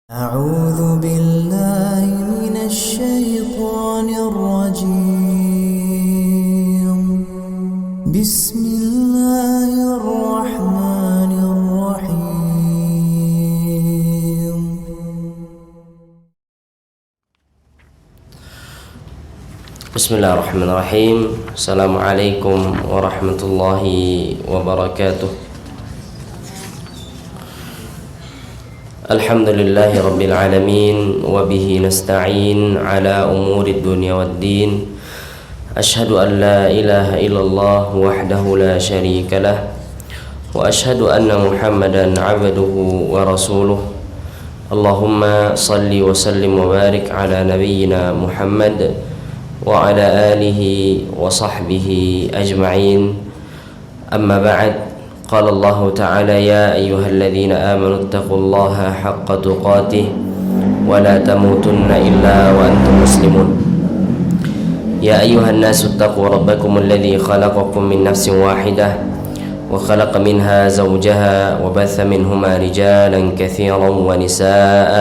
أعوذ بالله من الشيطان الرجيم بسم الله الرحمن الرحيم بسم الله الرحمن الرحيم. السلام عليكم ورحمة الله وبركاته. الحمد لله رب العالمين وبه نستعين على أمور الدنيا والدين. أشهد أن لا إله إلا الله وحده لا شريك له وأشهد أن محمدا عبده ورسوله. اللهم صل وسلم وبارك على نبينا محمد وعلى آله وصحبه أجمعين. أما بعد، قال الله تعالى: يا أيها الذين آمنوا اتقوا الله حق تقاته ولا تموتن إلا وأنتم مسلمون. يا أيها الناس اتقوا ربكم الذي خلقكم من نفس واحدة وخلق منها زوجها وبث منهما رجالا كثيرا ونساء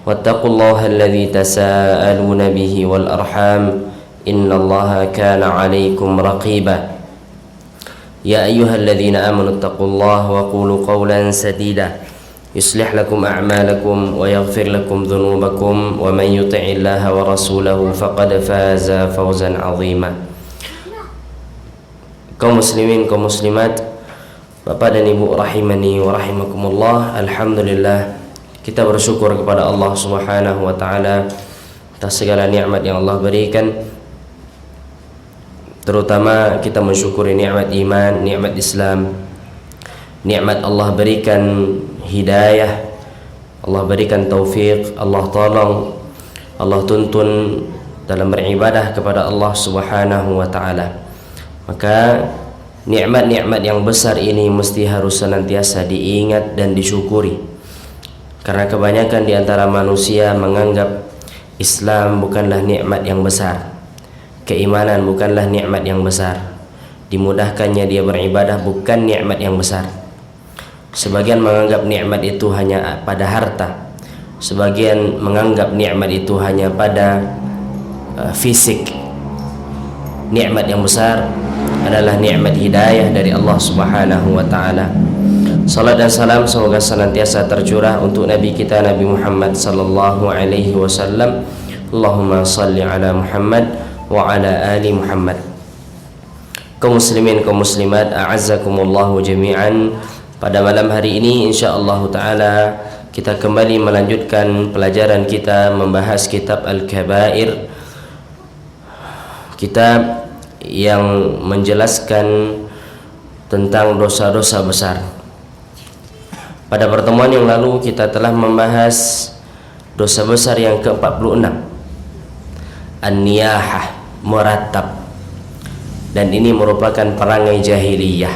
واتقوا الله الذي تساءلون به والأرحام إن الله كان عليكم رقيبا. يا أيها الذين آمنوا اتقوا الله وقولوا قولا سديدا يصلح لكم أعمالكم ويغفر لكم ذنوبكم ومن يطع الله ورسوله فقد فاز فوزا عظيما. Kaum muslimin, kaum muslimat, Bapak dan Ibu rahimani wa rahimakumullah. Alhamdulillah, kita bersyukur kepada Allah Subhanahu wa taala atas segala nikmat yang Allah berikan. Terutama kita mensyukuri nikmat iman, nikmat Islam, nikmat Allah berikan hidayah, Allah berikan taufik, Allah tolong, Allah tuntun dalam beribadah kepada Allah Subhanahu wa taala. Maka nikmat-nikmat yang besar ini mesti harus senantiasa diingat dan disyukuri. Karena kebanyakan di antara manusia menganggap Islam bukanlah nikmat yang besar, keimanan bukanlah nikmat yang besar, dimudahkannya dia beribadah bukan nikmat yang besar. Sebagian menganggap nikmat itu hanya pada harta, sebagian menganggap nikmat itu hanya pada fisik. Nikmat yang besar adalah nikmat hidayah dari Allah Subhanahu wa taala. Salat dan salam semoga senantiasa tercurah untuk Nabi kita Nabi Muhammad sallallahu alaihi wasallam. Allahumma salli ala Muhammad wa ala ali Muhammad. Kaum muslimin, kaum muslimat, a'azzakumullahu jami'an. Pada malam hari ini insyaallah taala kita kembali melanjutkan pelajaran kita membahas kitab Al-Kabair, kitab yang menjelaskan tentang dosa-dosa besar. Pada pertemuan yang lalu kita telah membahas dosa besar yang ke-46, an-niyahah, meratap, dan ini merupakan perangai jahiliyah.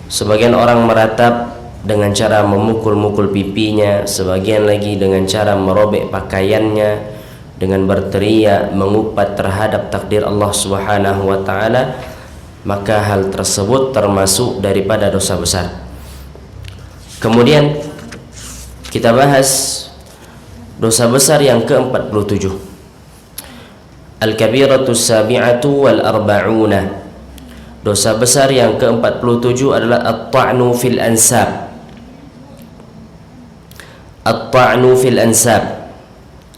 Sebagian orang meratap dengan cara memukul-mukul pipinya, sebagian lagi dengan cara merobek pakaiannya, dengan berteriak mengupat terhadap takdir Allah Subhanahu wa taala. Maka hal tersebut termasuk daripada dosa besar. Kemudian kita bahas dosa besar yang ke-47, Al-Kabiratus Sabi'atu wal Arba'una. Dosa besar yang ke-47 adalah At-Ta'nu fil Ansab. At-Ta'nu fil Ansab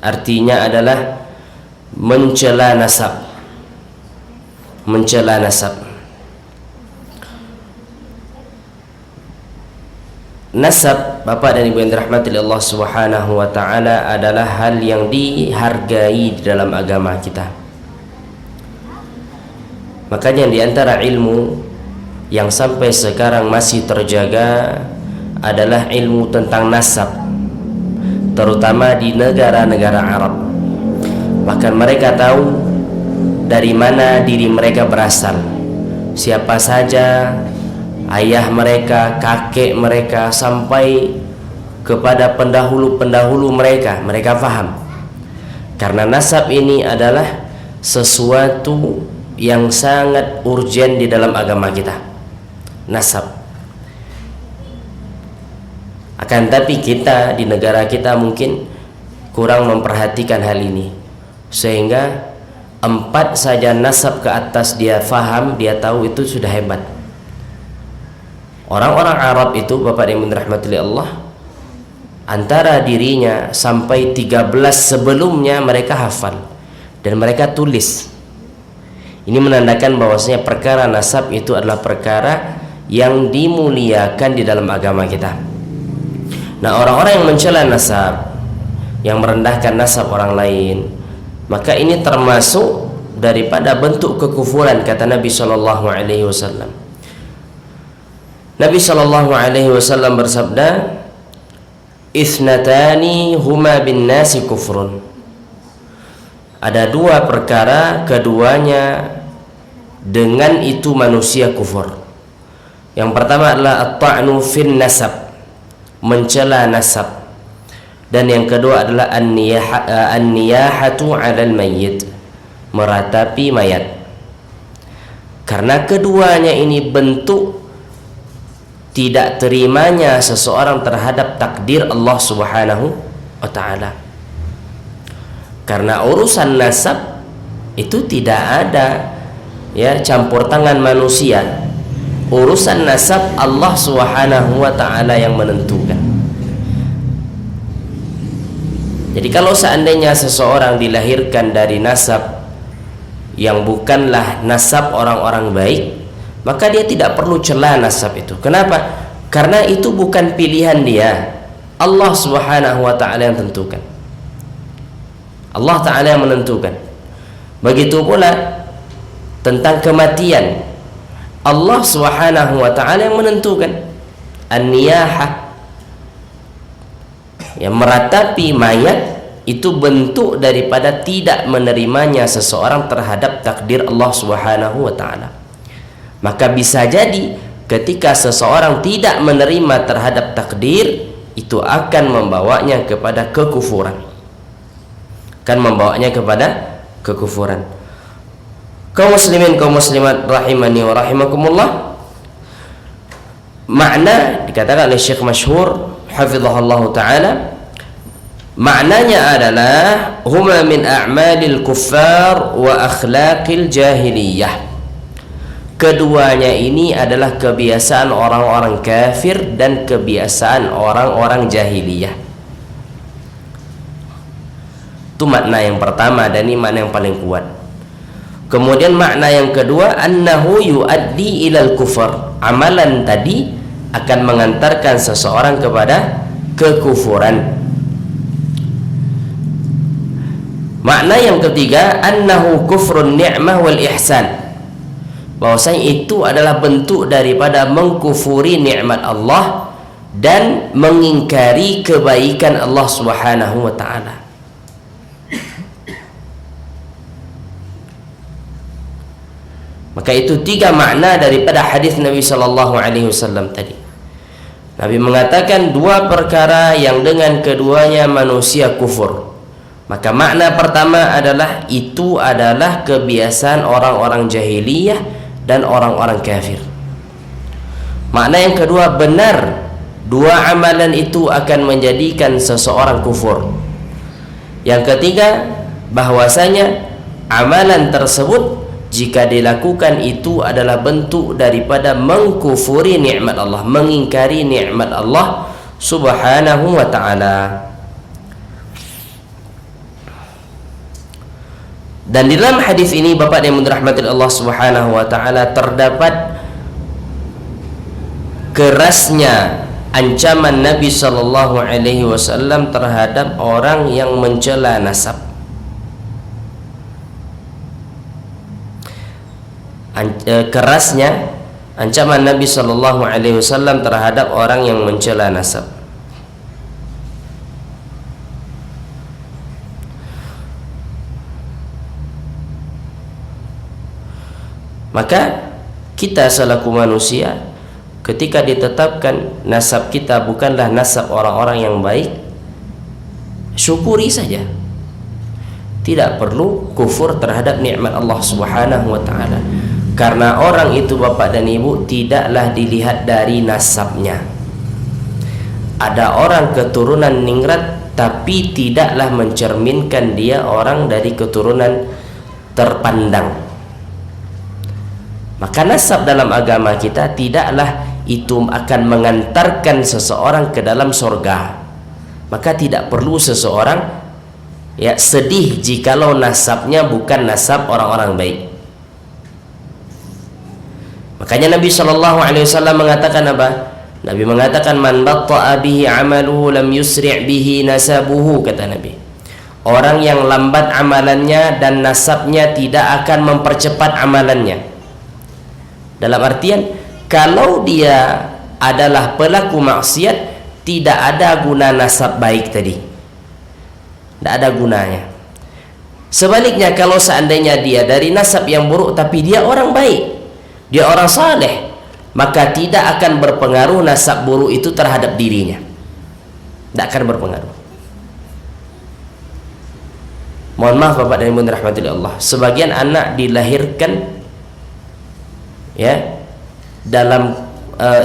artinya adalah mencela nasab. Mencela nasab. Nasab, Bapak dan Ibu yang dirahmati Allah Subhanahu wa taala, adalah hal yang dihargai di dalam agama kita. Makanya di antara ilmu yang sampai sekarang masih terjaga adalah ilmu tentang nasab, terutama di negara-negara Arab. Bahkan mereka tahu dari mana diri mereka berasal, siapa saja ayah mereka, kakek mereka, sampai kepada pendahulu-pendahulu mereka. Mereka faham, karena nasab ini adalah sesuatu yang sangat urgen di dalam agama kita. Nasab Akan tapi kita di negara kita mungkin kurang memperhatikan hal ini, sehingga 4 saja nasab ke atas dia faham, dia tahu, itu sudah hebat. Orang-orang Arab itu, Bapak yang dirahmati Allah, antara dirinya sampai 13 sebelumnya mereka hafal dan mereka tulis. Ini menandakan bahwasanya perkara nasab itu adalah perkara yang dimuliakan di dalam agama kita. Nah, orang-orang yang mencela nasab, yang merendahkan nasab orang lain, maka ini termasuk daripada bentuk kekufuran, kata Nabi sallallahu alaihi wasallam. Nabi sallallahu alaihi wasallam bersabda, "Itsnatani huma bin nasi kufrun." Ada 2 perkara, keduanya dengan itu manusia kufur. Yang pertama adalah at-ta'nu fin nasab, mencela nasab. Dan yang kedua adalah an-niyahatu 'alal mayyit, meratapi mayat. Karena keduanya ini bentuk tidak terimanya seseorang terhadap takdir Allah Subhanahu wa ta'ala. Karena urusan nasab itu tidak ada campur tangan manusia. Urusan nasab Allah Subhanahu wa ta'ala yang menentukan. Jadi kalau seandainya seseorang dilahirkan dari nasab yang bukanlah nasab orang-orang baik, maka dia tidak perlu cela nasab itu. Kenapa? Karena itu bukan pilihan dia. Allah Subhanahu wa ta'ala yang tentukan. Allah Ta'ala yang menentukan. Begitu pula tentang kematian, Allah Subhanahu wa ta'ala yang menentukan. An-niyahah, yang meratapi mayat, itu bentuk daripada tidak menerimanya seseorang terhadap takdir Allah Subhanahu wa ta'ala. Maka bisa jadi ketika seseorang tidak menerima terhadap takdir, itu akan membawanya kepada kekufuran, akan membawanya kepada kekufuran. Kaum muslimin, kaum muslimat rahimani wa rahimakumullah, makna dikatakan oleh Syekh masyhur hafizahullah taala, maknanya adalah huma min a'malil kuffar wa akhlaqil jahiliyah. Keduanya ini adalah kebiasaan orang-orang kafir dan kebiasaan orang-orang jahiliyah. Itu makna yang pertama, dan ini makna yang paling kuat. Kemudian makna yang kedua, annahu yuaddi ilal kufur. Amalan tadi akan mengantarkan seseorang kepada kekufuran. Makna yang ketiga, annahu kufrun ni'mah wal ihsan. Bahwasanya itu adalah bentuk daripada mengkufuri nikmat Allah dan mengingkari kebaikan Allah Subhanahu wa ta'ala. Maka itu 3 makna daripada hadis Nabi sallallahu alaihi wasallam tadi. Nabi mengatakan 2 perkara yang dengan keduanya manusia kufur. Maka makna pertama adalah itu adalah kebiasaan orang-orang jahiliyah dan orang-orang kafir. Makna yang kedua, benar 2 amalan itu akan menjadikan seseorang kufur. Yang ketiga, bahwasanya amalan tersebut jika dilakukan itu adalah bentuk daripada mengkufuri nikmat Allah, mengingkari nikmat Allah Subhanahu wa ta'ala. Dan di dalam hadis ini, Bapak yang dirahmati Allah Subhanahu wa ta'ala, terdapat kerasnya ancaman Nabi sallallahu alaihi wasallam terhadap orang yang mencela nasab. Kerasnya ancaman Nabi sallallahu alaihi wasallam terhadap orang yang mencela nasab. Maka kita selaku manusia, ketika ditetapkan nasab kita bukanlah nasab orang-orang yang baik, syukuri saja. Tidak perlu kufur terhadap nikmat Allah Subhanahu wa ta'ala. Karena orang itu, Bapak dan Ibu, tidaklah dilihat dari nasabnya, ada orang keturunan ningrat tapi tidaklah mencerminkan dia orang dari keturunan terpandang. Maka nasab dalam agama kita tidaklah itu akan mengantarkan seseorang ke dalam surga. Maka tidak perlu seseorang sedih jikalau nasabnya bukan nasab orang-orang baik. Makanya Nabi SAW mengatakan apa? Nabi mengatakan, man batta'a bihi amaluhu lam yusri' bihi nasabuhu, kata Nabi. Orang yang lambat amalannya dan nasabnya tidak akan mempercepat amalannya. Dalam artian, kalau dia adalah pelaku maksiat, tidak ada guna nasab baik tadi. Tidak ada gunanya. Sebaliknya, kalau seandainya dia dari nasab yang buruk tapi dia orang baik, dia orang saleh, maka tidak akan berpengaruh nasab buruk itu terhadap dirinya. Tidak akan berpengaruh. Mohon maaf Bapak dan Ibu dirahmati Allah, sebagian anak dilahirkan dalam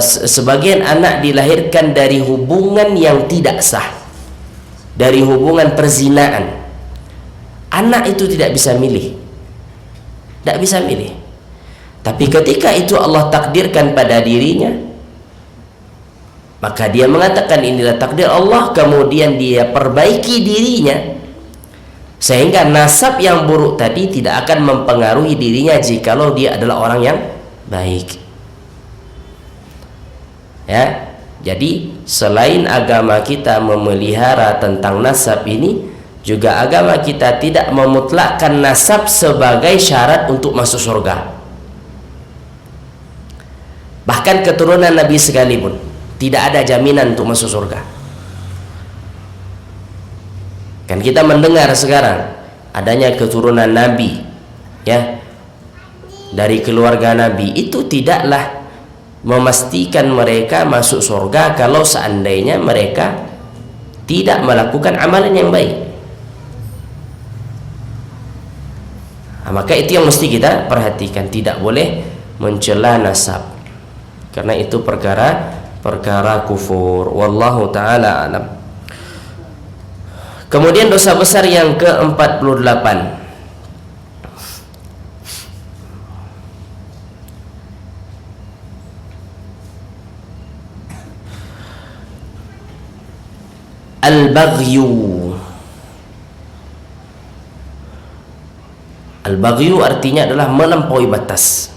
sebagian anak dilahirkan dari hubungan yang tidak sah, dari hubungan perzinaan. Anak itu tidak bisa milih, tidak bisa milih. Tapi ketika itu Allah takdirkan pada dirinya, maka dia mengatakan inilah takdir Allah, kemudian dia perbaiki dirinya sehingga nasab yang buruk tadi tidak akan mempengaruhi dirinya jikalau dia adalah orang yang baik. Jadi selain agama kita memelihara tentang nasab ini, juga agama kita tidak memutlakkan nasab sebagai syarat untuk masuk surga. Bahkan keturunan Nabi sekalipun tidak ada jaminan untuk masuk surga. Kan kita mendengar sekarang adanya keturunan Nabi dari keluarga Nabi, itu tidaklah memastikan mereka masuk surga kalau seandainya mereka tidak melakukan amalan yang baik. Maka itu yang mesti kita perhatikan, tidak boleh mencela nasab, karena itu perkara kufur. Wallahu ta'ala alam. Kemudian dosa besar yang ke-48, al-baghyu. Al-baghyu artinya adalah melampaui batas.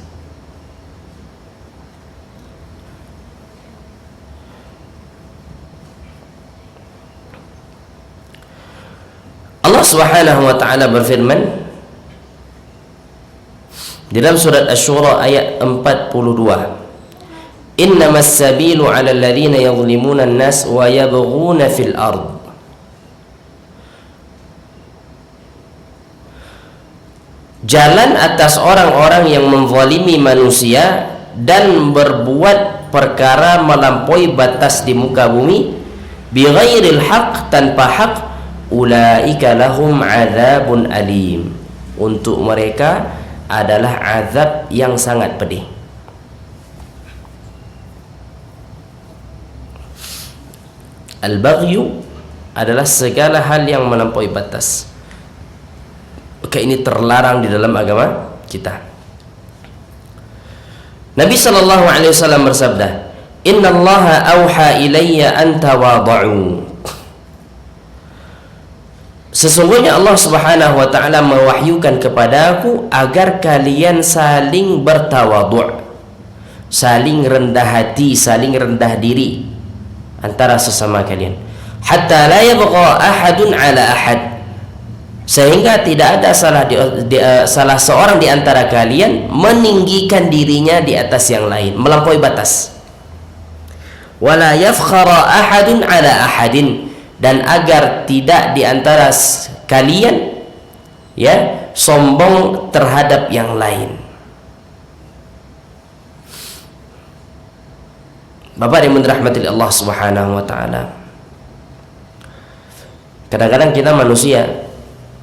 Allah Subhanahu wa ta'ala berfirman di dalam surat Asy-Syura ayat 42, innamas sabilu 'ala alladhina yadhlimuna an-nas wa yabghuna fil ard. Jalan atas orang-orang yang menzalimi manusia dan berbuat perkara melampaui batas di muka bumi bighairil haqq, tanpa hak, ulaika lahum adzabun alim, untuk mereka adalah azab yang sangat pedih. Al-baghyu adalah segala hal yang melampaui batas. Maka ini terlarang di dalam agama kita. Nabi SAW bersabda, innallaha auha ilayya an tawadhu. Sesungguhnya Allah Subhanahu wa ta'ala mewahyukan kepadaku agar kalian saling bertawadhu', saling rendah hati, saling rendah diri antara sesama kalian, hatta la yabgha ahadun ala ahad, sehingga tidak ada salah seorang di antara kalian meninggikan dirinya di atas yang lain, melampaui batas. Wala yafkhara ahadun ala ahadin, dan agar tidak di antara kalian sombong terhadap yang lain. Bapak yang dirahmati Allah Subhanahu wa ta'ala, kadang-kadang kita manusia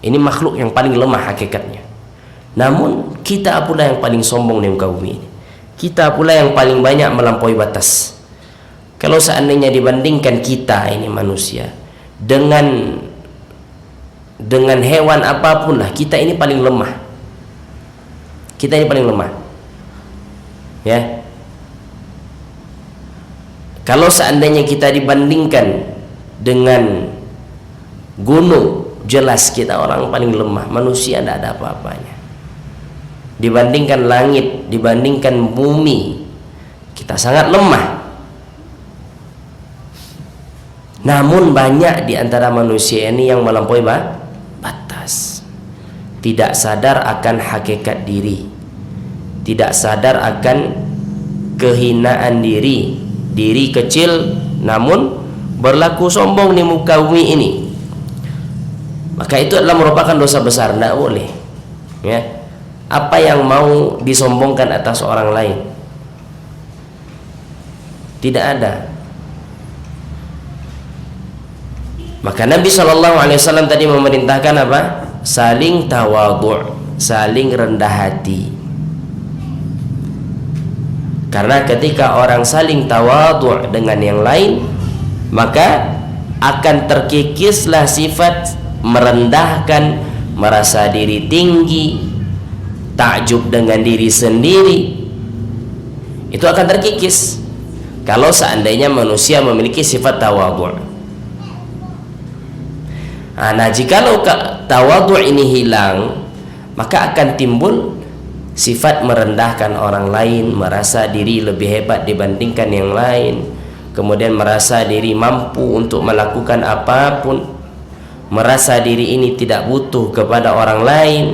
ini makhluk yang paling lemah hakikatnya, namun kita pula yang paling sombong di muka bumi ini. Kita pula yang paling banyak melampaui batas. Kalau seandainya dibandingkan kita ini manusia dengan hewan apapun lah, kita ini paling lemah. Kita ini paling lemah. Ya. Kalau seandainya kita dibandingkan dengan gunung, jelas kita orang paling lemah. Manusia tidak ada apa-apanya. Dibandingkan langit, dibandingkan bumi, kita sangat lemah. Namun banyak di antara manusia ini yang melampaui batas. Tidak sadar akan hakikat diri, tidak sadar akan kehinaan diri, diri kecil namun berlaku sombong di muka bumi ini. Maka itu adalah merupakan dosa besar, tidak boleh. Ya, apa yang mau disombongkan atas orang lain? Tidak ada. Maka Nabi SAW tadi memerintahkan apa? Saling tawadhu', saling rendah hati. Karena ketika orang saling tawadhu' dengan yang lain, maka akan terkikislah sifat merendahkan, merasa diri tinggi, takjub dengan diri sendiri. Itu akan terkikis kalau seandainya manusia memiliki sifat tawadhu'. Nah, jikalau tawadhu' ini hilang, maka akan timbul sifat merendahkan orang lain, merasa diri lebih hebat dibandingkan yang lain, kemudian merasa diri mampu untuk melakukan apapun, merasa diri ini tidak butuh kepada orang lain.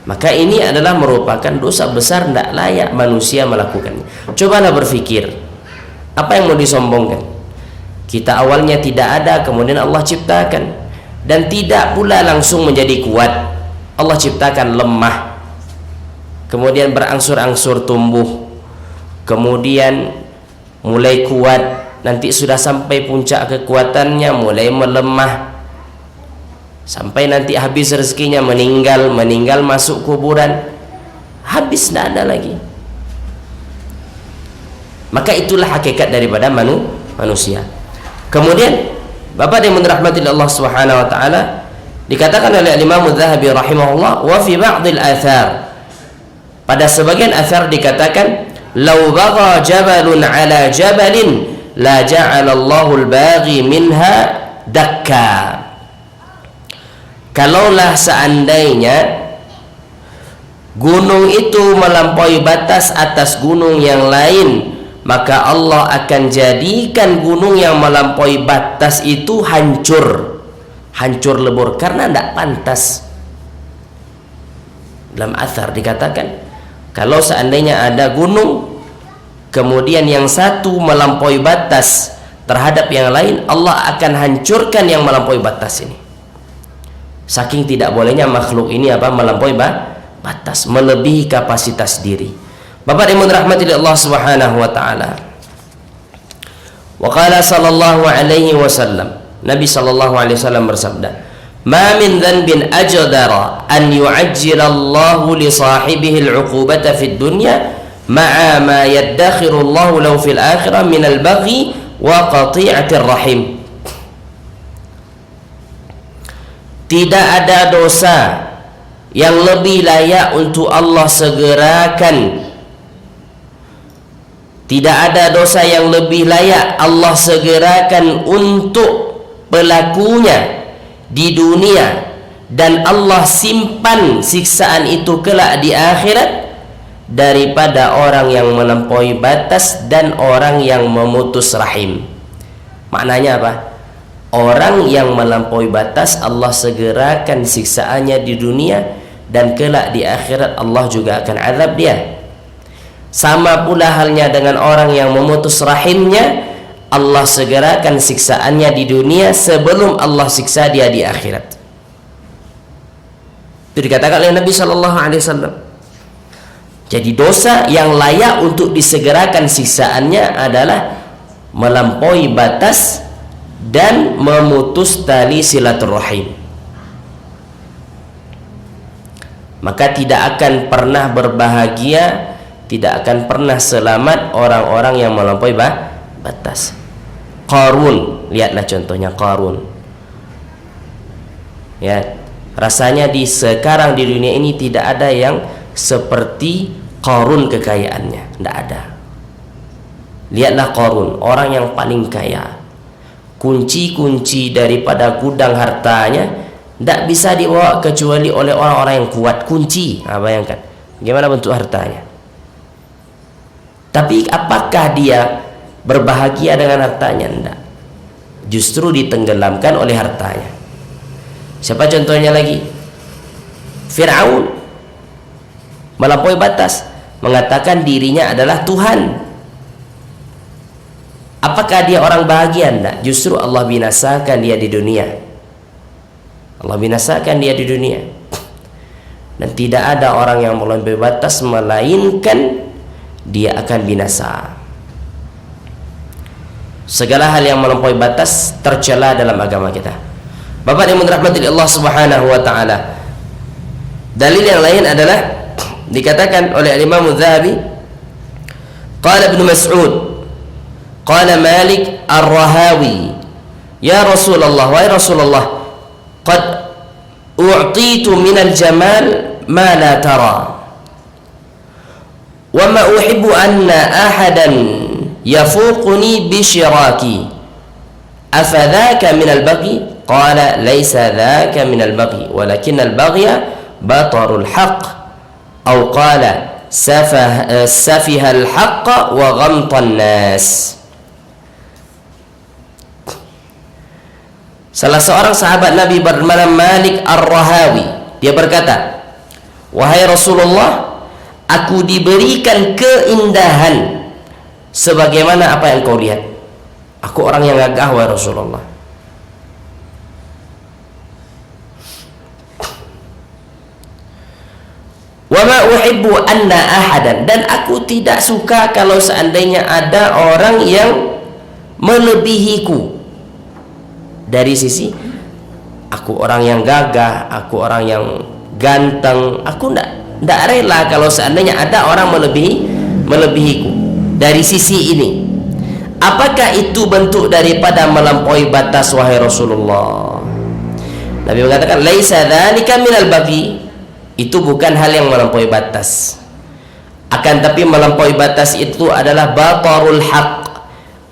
Maka ini adalah merupakan dosa besar, tidak layak manusia melakukannya. Cobalah berpikir, apa yang mau disombongkan? Kita awalnya tidak ada, kemudian Allah ciptakan, dan tidak pula langsung menjadi kuat. Allah ciptakan lemah, kemudian berangsur-angsur tumbuh, kemudian mulai kuat, nanti sudah sampai puncak kekuatannya mulai melemah, sampai nanti habis rezekinya, meninggal masuk kuburan, habis, tidak ada lagi. Maka itulah hakikat daripada manusia. Kemudian Bapak yang dirahmati Allah Subhanahu wa taala, dikatakan oleh Imam Az-Zahabi rahimahullah, wa fi ba'dil athar, pada sebagian athar dikatakan, law bagha jabalun ala jabalin la ja'ala Allahu al-baghi minha dakka. Kalaulah seandainya gunung itu melampaui batas atas gunung yang lain, maka Allah akan jadikan gunung yang melampaui batas itu hancur lebur, karena tidak pantas. Dalam athar dikatakan, kalau seandainya ada gunung, kemudian yang satu melampaui batas terhadap yang lain, Allah akan hancurkan yang melampaui batas ini. Saking tidak bolehnya makhluk ini melampaui batas, melebihi kapasitas diri. Bapak yang dirahmati Allah Subhanahu wa taala. Wa qala sallallahu alaihi wasallam, Nabi sallallahu alaihi wasallam bersabda, "Ma min dhanbin ajdara an yu'ajjila Allahu li sahibihi al-'uqubata fid dunya ma'a ma yaddakhiru Allahu lahu fil akhirah min al-baghi wa qati'atir rahim." Tidak ada dosa yang lebih layak untuk Allah segerakan. Tidak ada dosa yang lebih layak Allah segerakan untuk pelakunya di dunia, dan Allah simpan siksaan itu kelak di akhirat, daripada orang yang melampaui batas dan orang yang memutus rahim. Maknanya apa? Orang yang melampaui batas Allah segerakan siksaannya di dunia, dan kelak di akhirat Allah juga akan azab dia. Sama pula halnya dengan orang yang memutus rahimnya, Allah segerakan siksaannya di dunia sebelum Allah siksa dia di akhirat. Itu dikatakan oleh Nabi SAW. Jadi dosa yang layak untuk disegerakan siksaannya adalah melampaui batas dan memutus tali silaturahim. Maka tidak akan pernah berbahagia tidak akan pernah selamat orang-orang yang melampaui batas. Qarun, lihatlah contohnya Qarun. Ya, rasanya sekarang di dunia ini tidak ada yang seperti Qarun kekayaannya, tidak ada. Lihatlah Qarun, orang yang paling kaya. Kunci-kunci daripada gudang hartanya tidak bisa dibawa kecuali oleh orang-orang yang kuat. Kunci, bayangkan bagaimana bentuk hartanya. Tapi apakah dia berbahagia dengan hartanya? Tidak. Justru ditenggelamkan oleh hartanya. Siapa contohnya lagi? Fir'aun melampaui batas, mengatakan dirinya adalah Tuhan. Apakah dia orang bahagia? Tidak. Justru Allah binasakan dia di dunia. Allah binasakan dia di dunia. Dan tidak ada orang yang melampaui batas melainkan dia akan binasa. Segala hal yang melampaui batas tercela dalam agama kita. Bapak yang dirahmati Allah Subhanahu wa taala. Dalil yang lain adalah dikatakan oleh Imam Az-Zahabi, qala Ibnu Mas'ud, qala Malik Ar-Rahawi, ya Rasulullah, wahai Rasulullah, qad u'titu minal jamal ma la tara wa ma uhibbu anna ahadan yafuquni bisyiraki afadhaka minal baghi? Qala laysa dhaka minal baghi walakinnal baghya batarul haqq aw qala safihal haqq wa ghamtan nas. Salah seorang sahabat Nabi bernama Malik Ar-Rahawi, dia berkata, wahai Rasulullah, aku diberikan keindahan sebagaimana apa yang kau lihat. Aku orang yang gagah, wahai Rasulullah. Wa ma uhibbu anna ahadan, dan aku tidak suka kalau seandainya ada orang yang melebihiku. Dari sisi aku orang yang gagah, aku orang yang ganteng, aku tidak rela kalau seandainya ada orang melebihiku. Dari sisi ini, apakah itu bentuk daripada melampaui batas, wahai Rasulullah? Nabi mengatakan, laisa dzalika minal baghi, itu bukan hal yang melampaui batas. Akan tapi melampaui batas itu adalah batarul haq,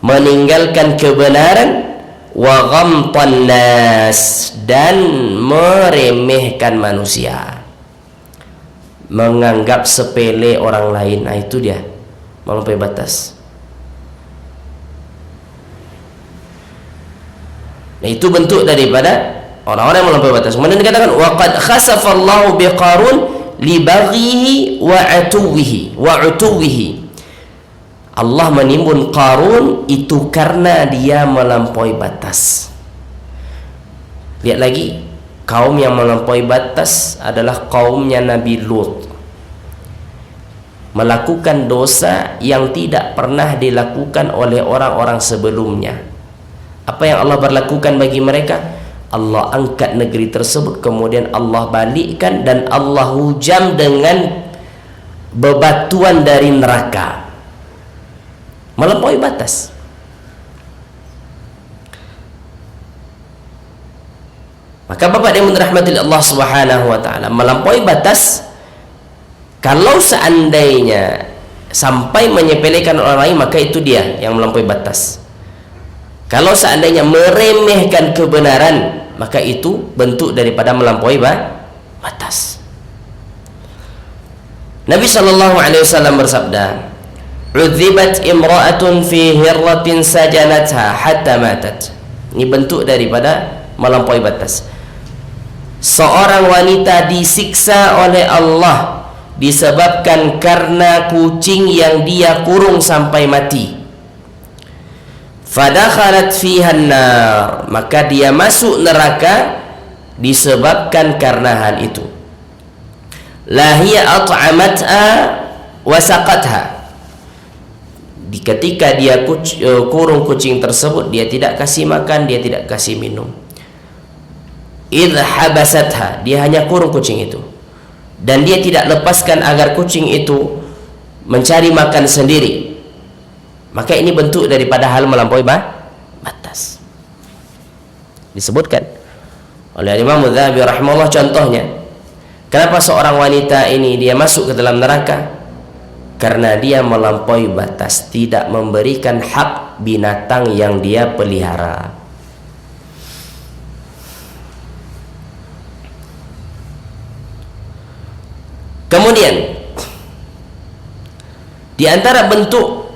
meninggalkan kebenaran, wa ghamtan nas, dan meremehkan manusia, menganggap sepele orang lain. Nah, itu dia melampaui batas. Nah, itu bentuk daripada orang-orang yang melampaui batas. Kemudian dikatakan wa qad khasafallahu biqarun li baghihi wa utuwihi. Allah menimbun Qarun itu karena dia melampaui batas. Lihat lagi, kaum yang melampaui batas adalah kaumnya Nabi Lut. Melakukan dosa yang tidak pernah dilakukan oleh orang-orang sebelumnya. Apa yang Allah berlakukan bagi mereka? Allah angkat negeri tersebut, kemudian Allah balikkan dan Allah hujam dengan bebatuan dari neraka. Melampaui batas. Maka Bapak yang dirahmati Allah Subhanahu wa taala, melampaui batas kalau seandainya sampai menyepelekan orang lain, maka itu dia yang melampaui batas. Kalau seandainya meremehkan kebenaran, maka itu bentuk daripada melampaui batas. Nabi sallallahu alaihi wasallam bersabda, "Udzibat imra'atun fi hirratin sajanatha hatta matat." Ini bentuk daripada melampaui batas. Seorang wanita disiksa oleh Allah disebabkan karena kucing yang dia kurung sampai mati. Fadakhalat fiha an-nar, maka dia masuk neraka disebabkan karena hal itu. La hiya at'amatha wa saqatha. Ketika dia kurung kucing tersebut, dia tidak kasih makan, dia tidak kasih minum. Idh habasatha, dia hanya kurung kucing itu, dan dia tidak lepaskan agar kucing itu mencari makan sendiri, maka ini bentuk daripada hal melampaui batas. Disebutkan oleh Imam Adz-Dzahabi rahimahullah contohnya, kenapa seorang wanita ini dia masuk ke dalam neraka? Karena dia melampaui batas, tidak memberikan hak binatang yang dia pelihara. Kemudian di antara bentuk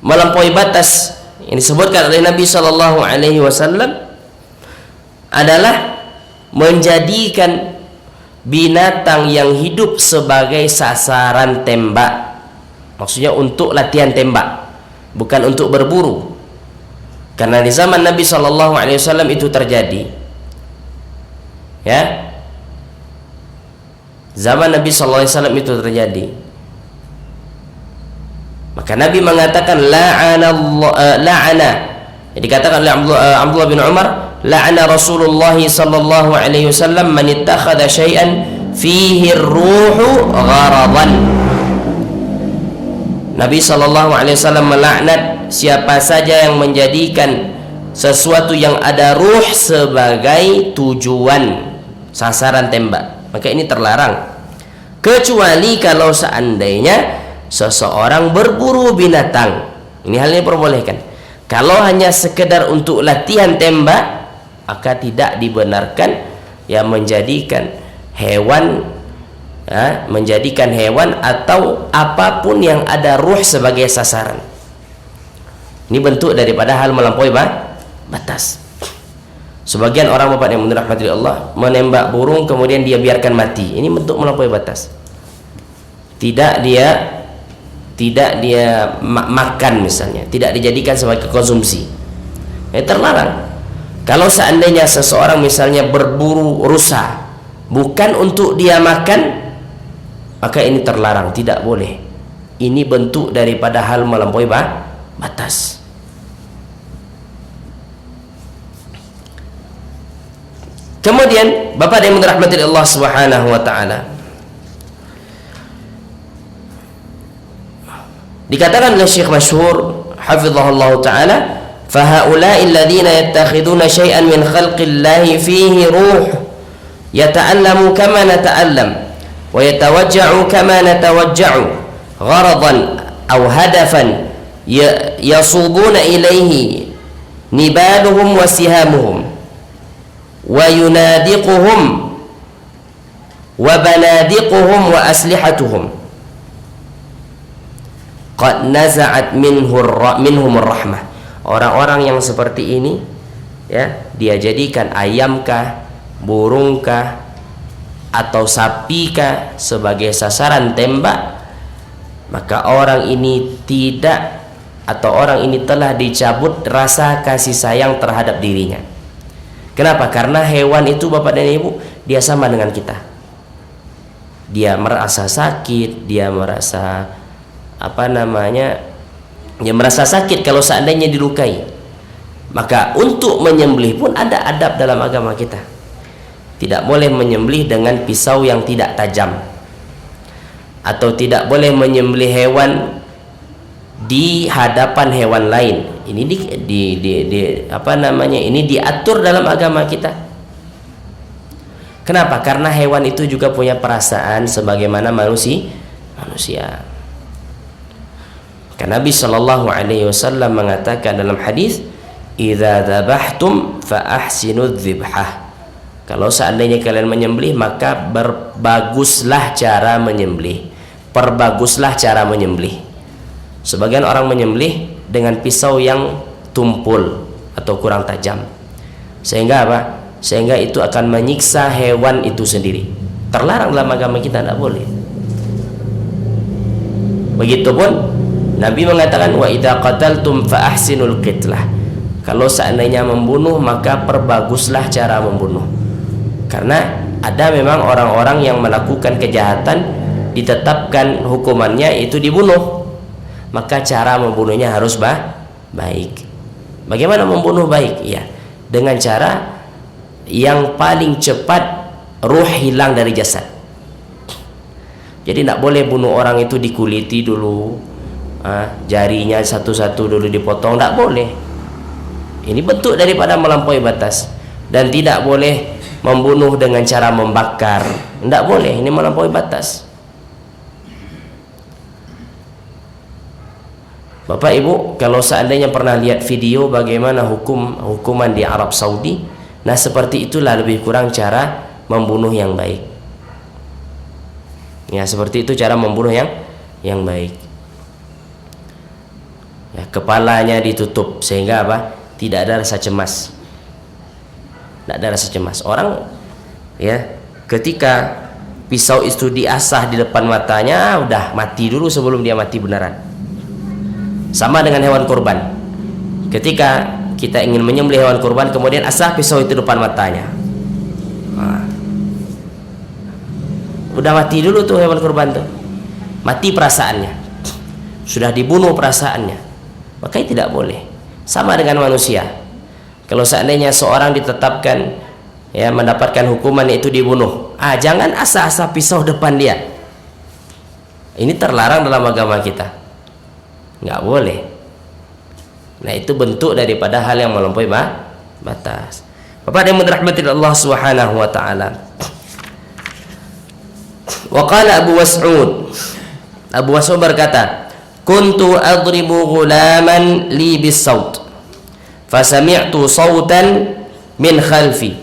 melampaui batas yang disebutkan oleh Nabi Shallallahu Alaihi Wasallam adalah menjadikan binatang yang hidup sebagai sasaran tembak. Maksudnya untuk latihan tembak, bukan untuk berburu. Karena di zaman Nabi Shallallahu Alaihi Wasallam itu terjadi, ya, zaman Nabi Shallallahu Alaihi Wasallam itu terjadi. Maka Nabi mengatakan la'ana, dikatakan oleh Abdullah bin Umar, la'ana Rasulullah sallallahu alaihi wasallam man ittakhadha syai'an fihi ar-ruhu gharadan. Nabi sallallahu alaihi wasallam melaknat siapa saja yang menjadikan sesuatu yang ada ruh sebagai tujuan sasaran tembak. Maka ini terlarang, kecuali kalau seandainya seseorang berburu binatang. Ini hal ini diperbolehkan. Kalau hanya sekedar untuk latihan tembak, maka tidak dibenarkan ya menjadikan hewan atau apapun yang ada ruh sebagai sasaran. Ini bentuk daripada hal melampaui batas. Sebagian orang bapak yang dirahmati Allah menembak burung kemudian dia biarkan mati. Ini bentuk melampaui batas. Tidak dia makan misalnya, tidak dijadikan sebagai konsumsi. Terlarang. Kalau seandainya seseorang misalnya berburu rusa bukan untuk dia makan, maka ini terlarang, tidak boleh. Ini bentuk daripada hal melampaui batas. Kemudian bapak yang dirahmati Allah Subhanahu wa taala, dikatakan oleh Syekh masyhur hafizahullah taala, fa haula'i alladziina yattakhiduna syai'an min khalqillahi fihi ruh yata'allamu kama nata'allam wa yatawajja'u kama natawajja'u gharadan aw hadafan yasubuna ilayhi nibaluhum wa sihamuhum wa yunadiquhum wa banadiquhum wa aslihatuhum qad naza'at minhumur rahmah. Orang-orang yang seperti ini, ya, dia jadikan ayamkah, burungkah, atau sapikah sebagai sasaran tembak, maka orang ini tidak, atau orang ini telah dicabut rasa kasih sayang terhadap dirinya. Kenapa? Karena hewan itu bapak dan ibu, dia sama dengan kita. Dia merasa sakit, dia merasa dia merasa sakit kalau seandainya dilukai. Maka untuk menyembelih pun ada adab dalam agama kita. Tidak boleh menyembelih dengan pisau yang tidak tajam, atau tidak boleh menyembelih hewan di hadapan hewan lain. Ini ini diatur dalam agama kita. Kenapa? Karena hewan itu juga punya perasaan sebagaimana manusia. Karena Nabi Shallallahu Alaihi Wasallam mengatakan dalam hadis, "Idza dzabhtum fa ahsinu dzibhah." Kalau seandainya kalian menyembelih, maka berbaguslah cara menyembelih, perbaguslah cara menyembelih. Sebagian orang menyembelih dengan pisau yang tumpul atau kurang tajam, sehingga apa? Sehingga itu akan menyiksa hewan itu sendiri. Terlarang dalam agama kita, tidak boleh. Begitupun Nabi mengatakan, wa idza qataltum fa ahsinul qitlah. Kalau seandainya membunuh, maka perbaguslah cara membunuh. Karena ada memang orang-orang yang melakukan kejahatan ditetapkan hukumannya itu dibunuh, maka cara membunuhnya harus baik. Bagaimana membunuh baik? Ya, dengan cara yang paling cepat ruh hilang dari jasad. Jadi tidak boleh bunuh orang itu dikuliti dulu, jarinya satu-satu dulu dipotong, tidak boleh. Ini bentuk daripada melampaui batas. Dan tidak boleh membunuh dengan cara membakar, tidak boleh, ini melampaui batas. Bapak Ibu, kalau seandainya pernah lihat video bagaimana hukuman di Arab Saudi, nah seperti itulah lebih kurang cara membunuh yang baik. Ya, seperti itu cara membunuh yang baik. Ya, kepalanya ditutup sehingga apa? Tidak ada rasa cemas. Tidak ada rasa cemas. Orang ya, ketika pisau itu diasah di depan matanya, udah mati dulu sebelum dia mati beneran. Sama dengan hewan kurban. Ketika kita ingin menyembelih hewan kurban, kemudian asah pisau itu depan matanya, udah mati dulu tuh hewan kurban tuh, mati perasaannya, sudah dibunuh perasaannya. Makanya tidak boleh. Sama dengan manusia. Kalau seandainya seorang ditetapkan ya mendapatkan hukuman itu dibunuh, jangan asah-asah pisau depan dia. Ini terlarang dalam agama kita, nggak boleh. Nah, itu bentuk daripada hal yang melampaui batas. Bapak yang dirahmati Allah Subhanahu wa taala. Wa qala Abu Mas'ud berkata, kuntu adribu ghulaman li bis-saut fasami'tu sautan min khalfi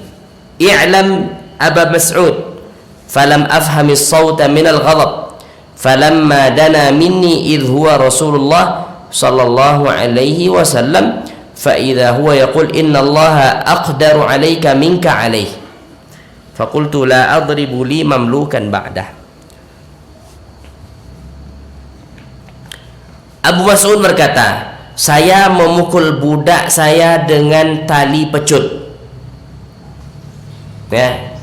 i'lam Aba Mas'ud falam afham as-sauta min al-ghadab falamma dana minni idh huwa Rasulullah sallallahu alaihi wasallam fa idza huwa yaqul inna Allaha aqdaru alayka minka alayhi faqultu la adribu li mamlukan ba'dah. Abu Mas'ud berkata, saya memukul budak saya dengan tali pecut. Ya.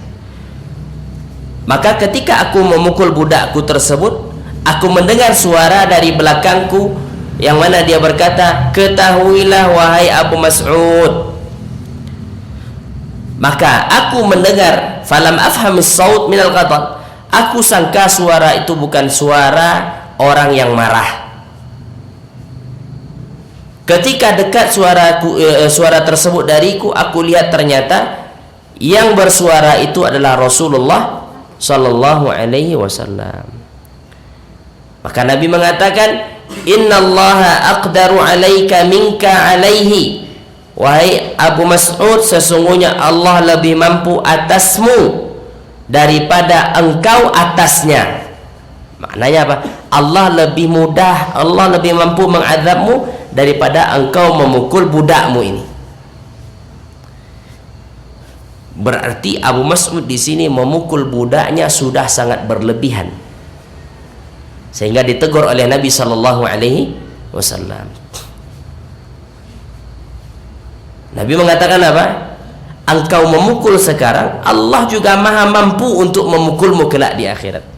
Maka ketika aku memukul budakku tersebut, aku mendengar suara dari belakangku yang mana dia berkata, ketahuilah wahai Abu Mas'ud. Maka aku mendengar, falam afhamis saut minal ghadab. Aku sangka suara itu bukan suara orang yang marah. Ketika dekat suara tersebut dariku, aku lihat ternyata yang bersuara itu adalah Rasulullah sallallahu alaihi wasallam. Maka Nabi mengatakan, innallaha aqdaru alaika minka alaihi. Wahai Abu Mas'ud, sesungguhnya Allah lebih mampu atasmu daripada engkau atasnya. Maknanya apa? Allah lebih mudah, Allah lebih mampu mengazabmu daripada engkau memukul budakmu ini. Berarti Abu Mas'ud di sini memukul budaknya sudah sangat berlebihan, sehingga ditegur oleh Nabi sallallahu alaihi wasallam. Nabi mengatakan apa? Engkau memukul sekarang, Allah juga maha mampu untuk memukulmu kelak di akhirat.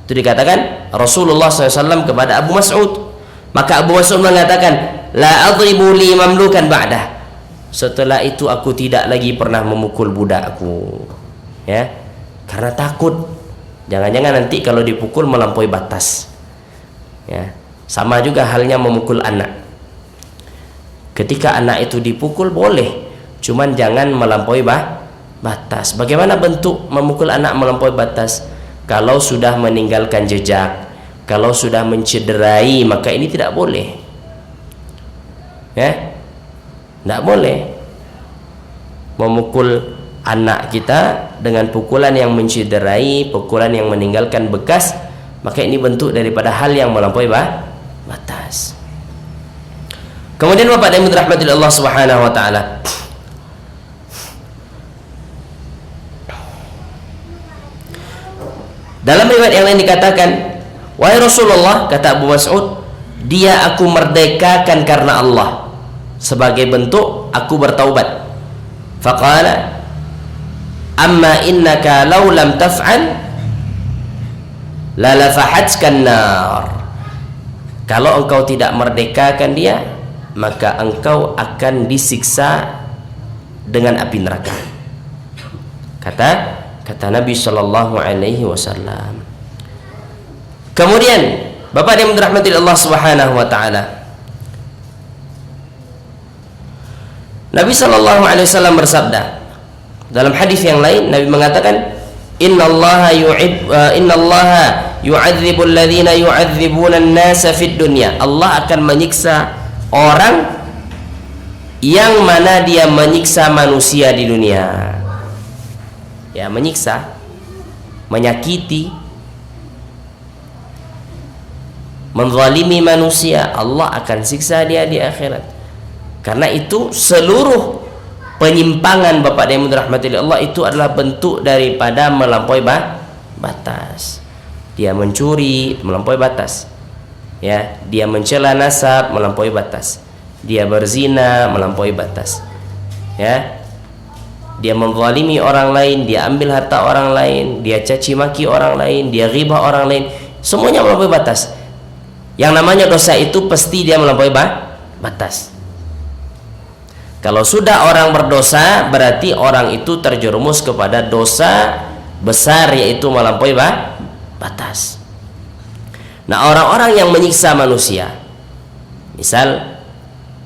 Itu dikatakan Rasulullah SAW kepada Abu Mas'ud. Maka Abu Mas'ud mengatakan, la adribu li mamlukan ba'dah. Setelah itu aku tidak lagi pernah memukul budakku, ya, karena takut jangan-jangan nanti kalau dipukul melampaui batas. Ya, sama juga halnya memukul anak. Ketika anak itu dipukul boleh, cuman jangan melampaui batas. Bagaimana bentuk memukul anak melampaui batas? Kalau sudah meninggalkan jejak, kalau sudah mencederai, maka ini tidak boleh. Ya, tidak boleh memukul anak kita dengan pukulan yang mencederai, pukulan yang meninggalkan bekas, maka ini bentuk daripada hal yang melampaui batas. Kemudian Bapak dan Ibu dirahmati Allah Subhanahu wa taala, dalam riwayat yang lain dikatakan, wahai Rasulullah, kata Abu Mas'ud, dia aku merdekakan karena Allah, sebagai bentuk aku bertaubat. Faqala, amma innaka law lam taf'al la lafahatskan nar. Kalau engkau tidak merdekakan dia, maka engkau akan disiksa dengan api neraka. Kata kata Nabi sallallahu alaihi wasallam. Kemudian Bapak yang dirahmati Allah Subhanahu wa taala, Nabi sallallahu alaihi wasallam bersabda dalam hadis yang lain, Nabi mengatakan, innallaha yu'adzibul ladzina yu'adzibuna an-nasa fid dunya. Allah akan menyiksa orang yang mana dia menyiksa manusia di dunia. Ya, menyiksa, menyakiti, menzalimi manusia, Allah akan siksa dia di akhirat. Karena itu seluruh penyimpangan Bapak dan Ibu dirahmati Allah itu adalah bentuk daripada melampaui batas. Dia mencuri, melampaui batas. Ya, dia mencela nasab, melampaui batas. Dia berzina, melampaui batas. Ya, dia menzalimi orang lain, dia ambil harta orang lain, dia caci maki orang lain, dia ghibah orang lain, semuanya melampaui batas. Yang namanya dosa itu pasti dia melampaui batas. Kalau sudah orang berdosa, berarti orang itu terjerumus kepada dosa besar, yaitu melampaui batas. Nah, orang-orang yang menyiksa manusia, misal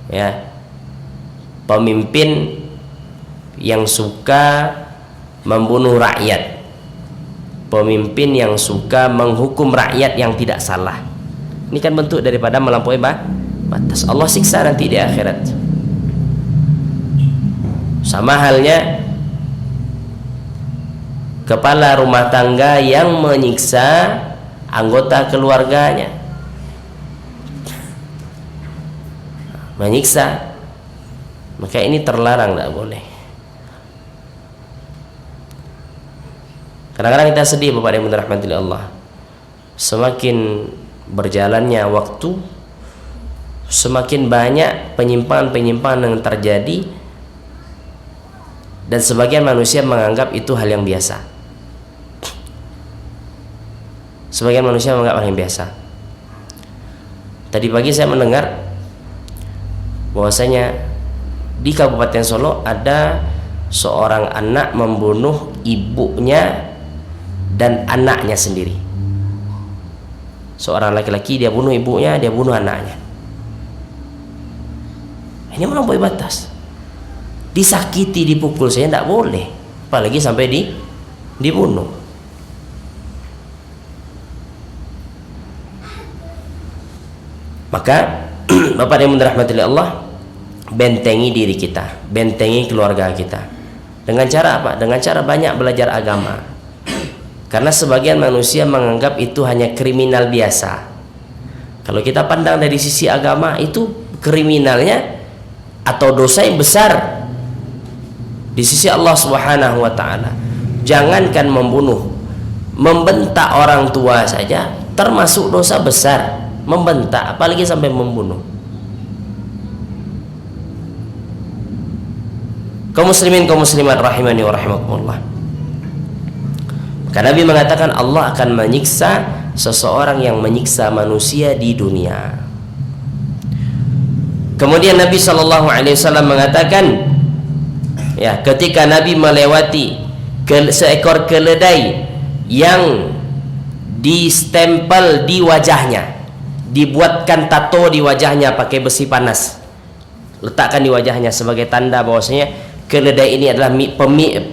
ya, pemimpin yang suka membunuh rakyat, pemimpin yang suka menghukum rakyat yang tidak salah, ini kan bentuk daripada melampaui batas. Allah siksa nanti di akhirat. Sama halnya kepala rumah tangga yang menyiksa anggota keluarganya, menyiksa, maka ini terlarang, tidak boleh. Kadang-kadang kita sedih Bapak yang dirahmati Allah, semakin berjalannya waktu, semakin banyak penyimpangan-penyimpangan yang terjadi, dan sebagian manusia menganggap itu hal yang biasa. Sebagian manusia menganggap hal yang biasa. Tadi pagi saya mendengar bahwasanya di Kabupaten Solo ada seorang anak membunuh ibunya dan anaknya sendiri. Seorang laki-laki, dia bunuh ibunya, dia bunuh anaknya. Ini melampaui batas. Disakiti, dipukul saya tidak boleh, apalagi sampai dibunuh. Maka Bapak yang dirahmati Allah, bentengi diri kita, bentengi keluarga kita. Dengan cara apa? Dengan cara banyak belajar agama. Karena sebagian manusia menganggap itu hanya kriminal biasa. Kalau kita pandang dari sisi agama, itu kriminalnya atau dosa yang besar di sisi Allah Subhanahu wa taala. Jangankan membunuh, membentak orang tua saja termasuk dosa besar. Membentak, apalagi sampai membunuh. Kaum muslimin, kaum muslimat rahimani wa rahimakumullah. Karena Nabi mengatakan Allah akan menyiksa seseorang yang menyiksa manusia di dunia. Kemudian Nabi SAW mengatakan, ya, ketika Nabi melewati seekor keledai yang distempel di wajahnya, dibuatkan tato di wajahnya pakai besi panas, letakkan di wajahnya sebagai tanda bahwasanya keledai ini adalah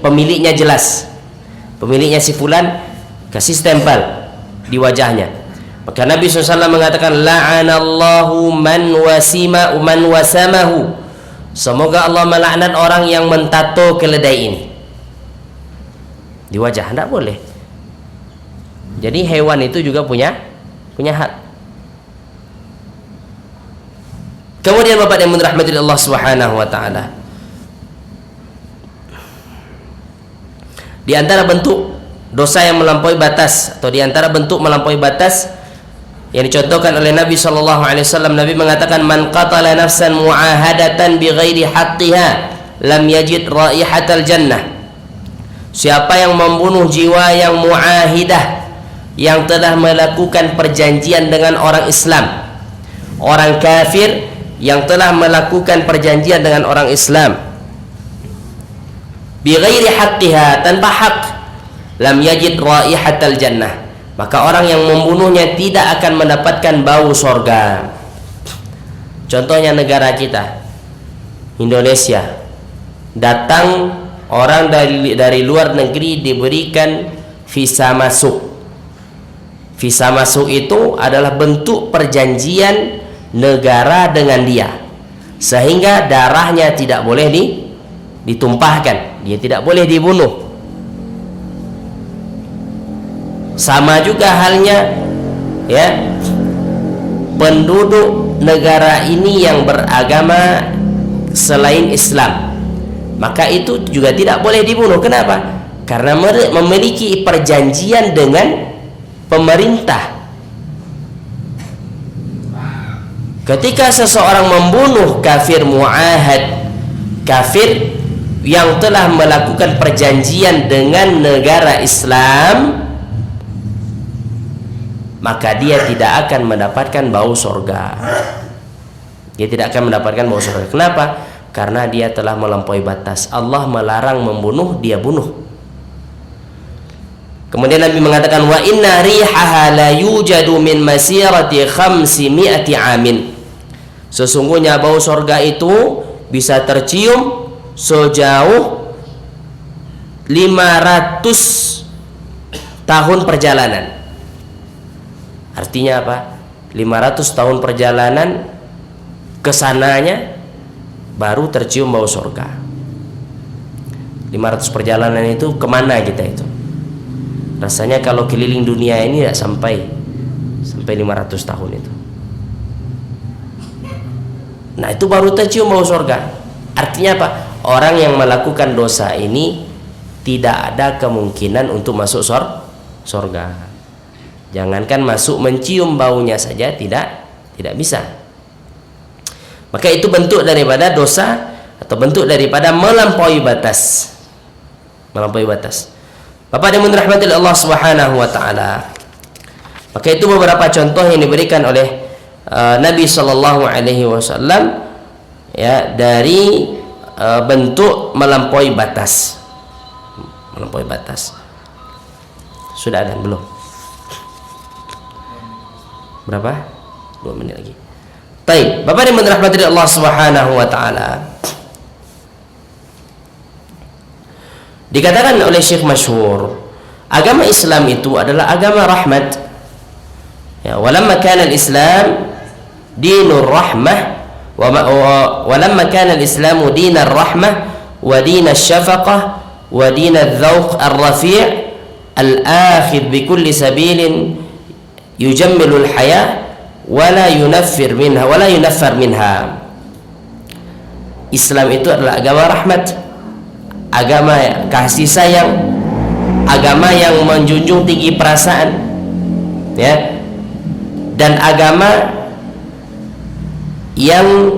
pemiliknya jelas, pemiliknya si fulan, kasih stempel di wajahnya. Maka Nabi SAW mengatakan, la'anallahu man wasamahu. Semoga Allah melaknat orang yang mentato keledai ini di wajah. Tidak boleh. Jadi hewan itu juga punya hak. Kemudian Bapak yang dirahmati Allah Subhanahu wa taala, di antara bentuk dosa yang melampaui batas, atau di antara bentuk melampaui batas yang dicontohkan oleh Nabi SAW, Nabi mengatakan, man qatala nafsan mu'ahadatan bighairi haqqiha lam yajid raihatal jannah. Siapa yang membunuh jiwa yang mu'ahidah, yang telah melakukan perjanjian dengan orang Islam, orang kafir yang telah melakukan perjanjian dengan orang Islam, bighairi haqqiha, tanpa hak, lam yajid raihatal jannah, maka orang yang membunuhnya tidak akan mendapatkan bau surga. Contohnya negara kita, Indonesia, datang orang dari luar negeri diberikan visa masuk. Visa masuk itu adalah bentuk perjanjian negara dengan dia, sehingga darahnya tidak boleh ditumpahkan, dia tidak boleh dibunuh. Sama juga halnya ya, penduduk negara ini yang beragama selain Islam, maka itu juga tidak boleh dibunuh. Kenapa? Karena memiliki perjanjian dengan pemerintah. Ketika seseorang membunuh kafir muahad, kafir yang telah melakukan perjanjian dengan negara Islam, maka dia tidak akan mendapatkan bau surga. Dia tidak akan mendapatkan bau surga. Kenapa? Karena dia telah melampaui batas. Allah melarang membunuh, dia bunuh. Kemudian Nabi mengatakan, wa inna rihaha la yujadu min masirati 500 amin. Sesungguhnya bau surga itu bisa tercium sejauh 500 tahun perjalanan. Artinya apa? 500 tahun perjalanan kesananya baru tercium bau surga. 500 perjalanan itu kemana kita itu? Rasanya kalau keliling dunia ini tidak sampai 500 tahun itu. Nah, itu baru tercium bau surga. Artinya apa? Orang yang melakukan dosa ini tidak ada kemungkinan untuk masuk surga. Jangankan masuk, mencium baunya saja tidak bisa. Maka itu bentuk daripada dosa atau bentuk daripada melampaui batas. Melampaui batas. Bapak dan Ibu rahmati Allah Subhanahu wa taala. Maka itu beberapa contoh yang diberikan oleh Nabi sallallahu alaihi wasallam ya, dari bentuk melampaui batas. Melampaui batas. Sudah ada belum? Berapa? 2 menit lagi. Baik, Bapak dan Ibu rahmati Allah Subhanahu wa taala. Dikatakan oleh Syekh masyhur, agama Islam itu adalah agama rahmat. Ya, walamma kana al-Islam dinur rahmah walamma kana al-Islamu dinar rahmah wa dinas syafaqah wa dinadz dzauq ar-rafi' al-akhidh bi kulli sabilin yujammilul hayah wala yunaffir minha. Islam itu adalah agama rahmat, agama kasih sayang, agama yang menjunjung tinggi perasaan, ya, dan agama yang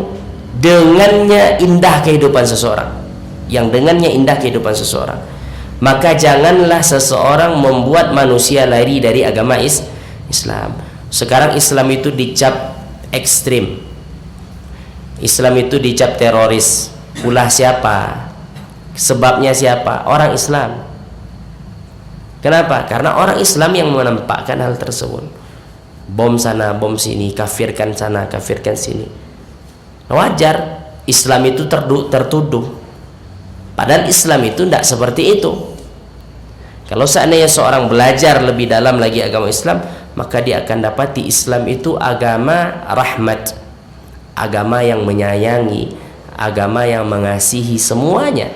dengannya indah kehidupan seseorang, Maka janganlah seseorang membuat manusia lari dari agama Islam. Sekarang Islam itu dicap ekstrim, Islam itu dicap teroris. Ulah siapa? Sebabnya siapa? Orang Islam. Kenapa? Karena orang Islam yang menampakkan hal tersebut. Bom sana, bom sini, kafirkan sana, kafirkan sini. Wajar Islam itu tertuduh. Padahal Islam itu tidak seperti itu. Kalau seandainya seorang belajar lebih dalam lagi agama Islam, maka dia akan dapati Islam itu agama rahmat, agama yang menyayangi, agama yang mengasihi semuanya.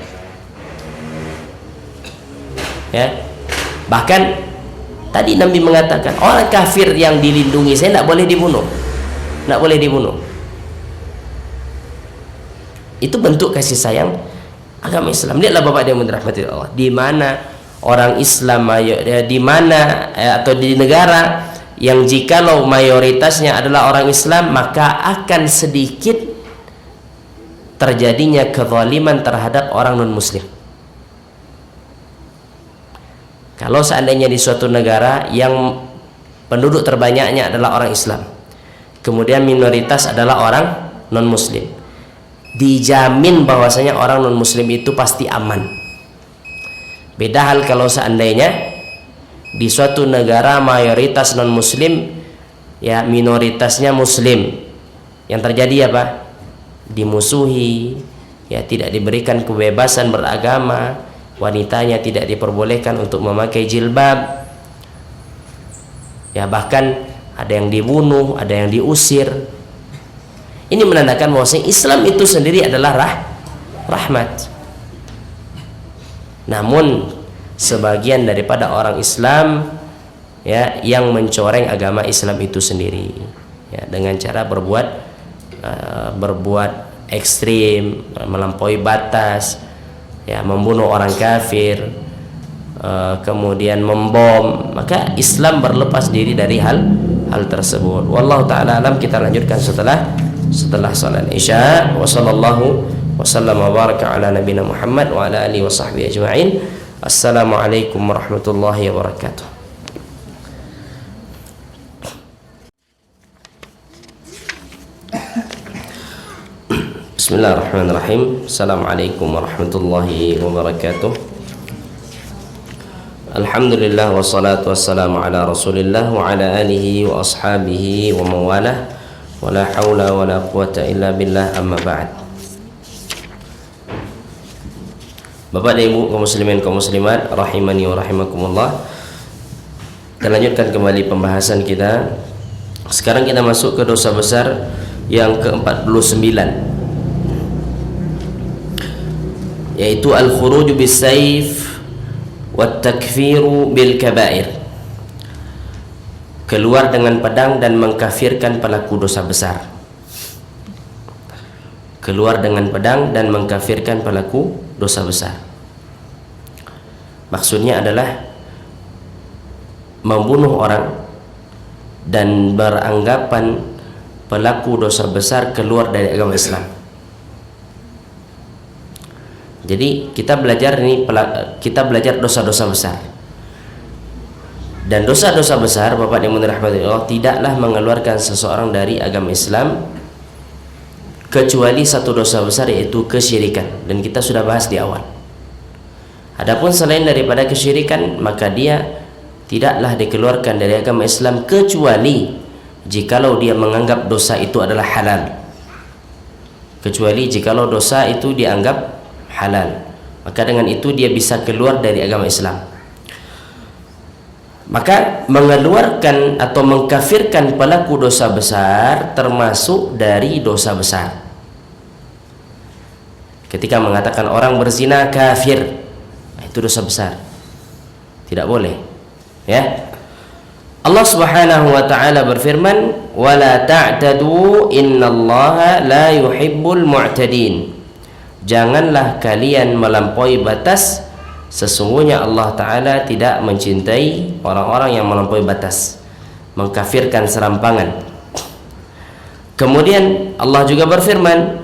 Ya, bahkan tadi Nabi mengatakan orang kafir yang dilindungi saya tidak boleh dibunuh, Itu bentuk kasih sayang agama Islam. Lihatlah Bapak dan Ibu rahmati Allah, di mana orang Islam di mana atau di negara yang jikalau mayoritasnya adalah orang Islam, maka akan sedikit terjadinya kezaliman terhadap orang non muslim. Kalau seandainya di suatu negara yang penduduk terbanyaknya adalah orang Islam, kemudian minoritas adalah orang non muslim, dijamin bahwasanya orang non muslim itu pasti aman. Beda hal kalau seandainya di suatu negara mayoritas non muslim, ya minoritasnya muslim, yang terjadi apa? Dimusuhi, ya tidak diberikan kebebasan beragama, wanitanya tidak diperbolehkan untuk memakai jilbab, ya bahkan ada yang dibunuh, ada yang diusir. Ini menandakan bahwa Islam itu sendiri adalah rahmat. Namun sebagian daripada orang Islam, ya, yang mencoreng agama Islam itu sendiri, ya, dengan cara berbuat ekstrim, melampaui batas, ya, membunuh orang kafir, kemudian membom. Maka Islam berlepas diri dari hal tersebut. Wallahu taala alam. Kita lanjutkan setelah salat Isya. Wa sallallahu wasallam wa baraka ala nabiyina Muhammad wa ala alihi wa sahbihi ajma'in. Assalamualaikum warahmatullahi wabarakatuh. Bismillahirrahmanirrahim. Assalamualaikum warahmatullahi wabarakatuh. Alhamdulillah wassalatu wassalamu ala Rasulillah wa ala alihi wa ashabihi wa mawalah. Wa la hawla wa la quwata illa billah, amma ba'd. Bapak dan Ibu kaum muslimin kaum muslimat rahimani wa rahimakumullah. Kita lanjutkan kembali pembahasan kita. Sekarang kita masuk ke dosa besar yang ke-49, yaitu al-khuruj bis-saif wa takfiru bil kabair. Keluar dengan pedang dan mengkafirkan pelaku dosa besar. Keluar dengan pedang dan mengkafirkan pelaku dosa besar. Maksudnya adalah membunuh orang dan beranggapan pelaku dosa besar keluar dari agama Islam. Jadi kita belajar dosa-dosa besar. Dan dosa-dosa besar, Bapak yang dirahmati Allah, tidaklah mengeluarkan seseorang dari agama Islam kecuali satu dosa besar, yaitu kesyirikan, dan kita sudah bahas di awal. Adapun selain daripada kesyirikan, maka dia tidaklah dikeluarkan dari agama Islam kecuali jikalau dia menganggap dosa itu adalah halal. Kecuali jikalau dosa itu dianggap halal, maka dengan itu dia bisa keluar dari agama Islam. Maka mengeluarkan atau mengkafirkan pelaku dosa besar termasuk dari dosa besar. Ketika mengatakan orang berzina kafir, itu dosa besar, tidak boleh, ya. Allah Subhanahu wa taala berfirman, "Wala ta'tadu innallaha la yuhibbul mu'tadin." Janganlah kalian melampaui batas, sesungguhnya Allah taala tidak mencintai orang-orang yang melampaui batas, mengkafirkan serampangan. Kemudian Allah juga berfirman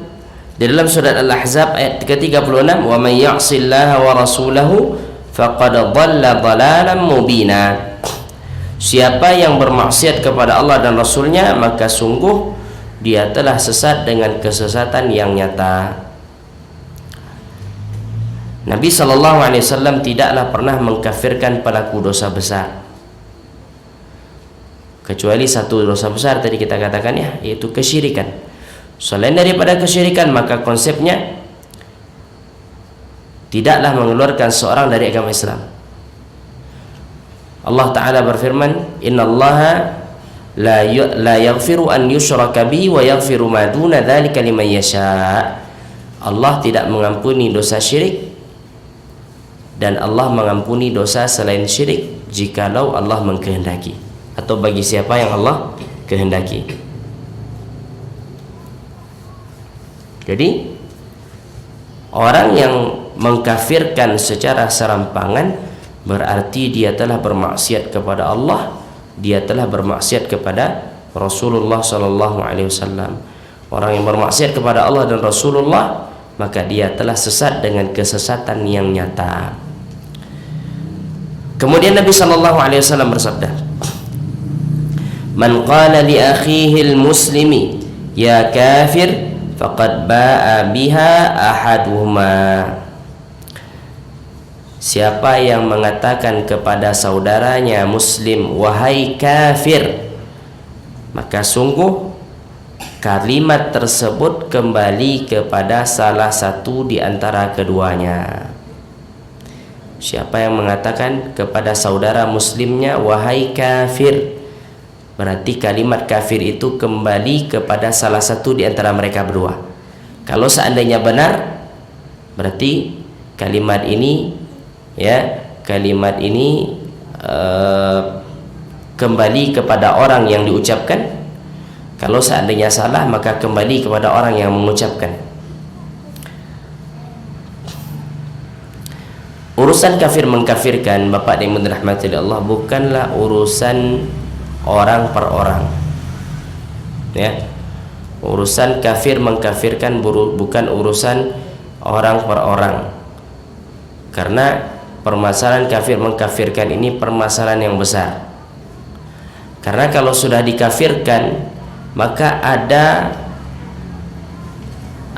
di dalam surat Al-Ahzab ayat ke-36, "Wa may ya'sillaha wa rasulahu faqad dhalla dhalalan mubina." Siapa yang bermaksiat kepada Allah dan Rasulnya, maka sungguh dia telah sesat dengan kesesatan yang nyata. Nabi SAW tidaklah pernah mengkafirkan pelaku dosa besar, kecuali satu dosa besar tadi kita katakan, ya, yaitu kesyirikan. Selain daripada kesyirikan, maka konsepnya tidaklah mengeluarkan seorang dari agama Islam. Allah Ta'ala berfirman, "Innallaha la yaghfiru an yushraka bihi wa yaghfiru ma duna dzalika liman yasha." Allah tidak mengampuni dosa syirik, dan Allah mengampuni dosa selain syirik jikalau Allah mengkehendaki, atau bagi siapa yang Allah kehendaki. Jadi orang yang mengkafirkan secara serampangan berarti dia telah bermaksiat kepada Allah, dia telah bermaksiat kepada Rasulullah SAW. Orang yang bermaksiat kepada Allah dan Rasulullah, maka dia telah sesat dengan kesesatan yang nyata. Kemudian Nabi SAW bersabda, "Man qala li akhihi al-muslimi ya kafir faqad ba'a biha ahaduhuma." siapa yang mengatakan kepada saudaranya muslim wahai kafir, maka sungguh kalimat tersebut kembali kepada salah satu di antara keduanya. Siapa yang mengatakan kepada saudara muslimnya wahai kafir, berarti kalimat kafir itu kembali kepada salah satu di antara mereka berdua. Kalau seandainya benar, berarti kalimat ini kembali kepada orang yang diucapkan. Kalau seandainya salah, maka kembali kepada orang yang mengucapkan. Urusan kafir mengkafirkan, Bapak yang dirahmati Allah, bukanlah urusan orang per orang. Ya. Urusan kafir mengkafirkan bukan urusan orang per orang. Karena permasalahan kafir mengkafirkan ini permasalahan yang besar. Karena kalau sudah dikafirkan, maka ada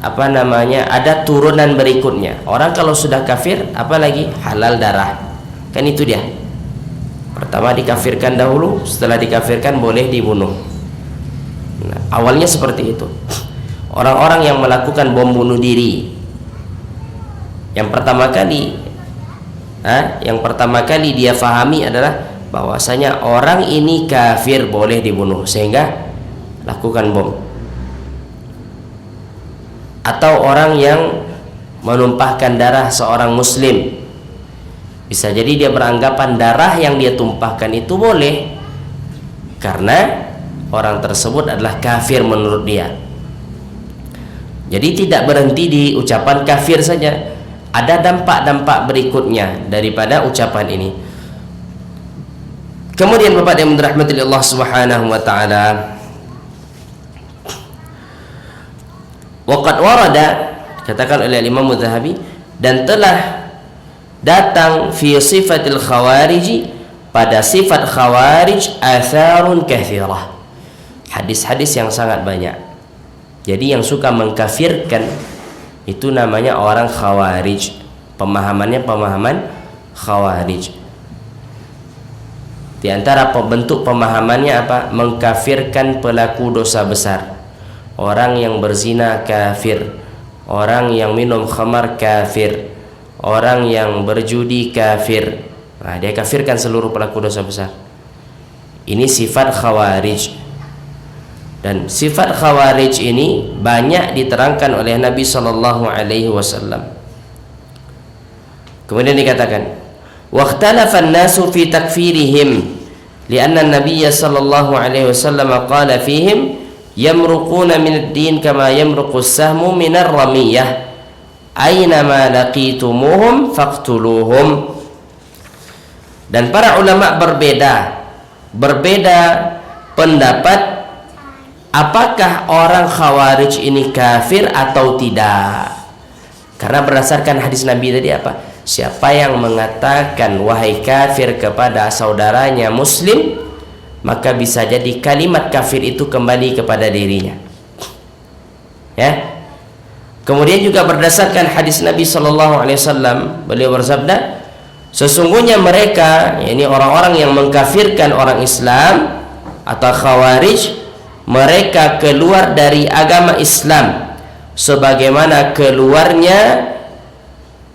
ada turunan berikutnya. Orang kalau sudah kafir, apalagi halal darah, kan itu dia. Pertama dikafirkan dahulu, setelah dikafirkan boleh dibunuh. Nah, awalnya seperti itu. Orang-orang yang melakukan bom bunuh diri, yang pertama kali dia fahami adalah bahwasanya orang ini kafir, boleh dibunuh, sehingga lakukan bom. Atau orang yang menumpahkan darah seorang muslim, bisa jadi dia beranggapan darah yang dia tumpahkan itu boleh karena orang tersebut adalah kafir menurut dia. Jadi tidak berhenti di ucapan kafir saja, ada dampak-dampak berikutnya daripada ucapan ini. Kemudian Bapak yang dirahmati Allah Subhanahu wa taala, waqad warada, katakan oleh Imam Mudzahabi, dan telah datang fi sifatil khawarij, pada sifat khawarij, atharun kathirah, hadis-hadis yang sangat banyak. Jadi yang suka mengkafirkan itu namanya orang khawarij, pemahamannya pemahaman khawarij. Di antara bentuk pemahamannya apa? Mengkafirkan pelaku dosa besar. Orang yang berzina kafir, orang yang minum khamar kafir, orang yang berjudi kafir. Nah, dia kafirkan seluruh pelaku dosa besar. Ini sifat khawarij. Dan sifat khawarij ini banyak diterangkan oleh Nabi SAW. Kemudian dikatakan, waqtalafa an-nasu fi takfirihim li'anna an-nabiy sallallahu alaihi wasallam qala fihim yamruquna min ad-din kama yamruqu as-sahmu min ar-ramiyah aynama laqitumuhum faqtuluhum. Dan para ulama berbeda pendapat apakah orang khawarij ini kafir atau tidak. Karena berdasarkan hadis Nabi tadi apa? Siapa yang mengatakan wahai kafir kepada saudaranya muslim, maka bisa jadi kalimat kafir itu kembali kepada dirinya. Ya. Kemudian juga berdasarkan hadis Nabi SAW, beliau bersabda, sesungguhnya mereka, yakni orang-orang yang mengkafirkan orang Islam atau khawarij, mereka keluar dari agama Islam sebagaimana keluarnya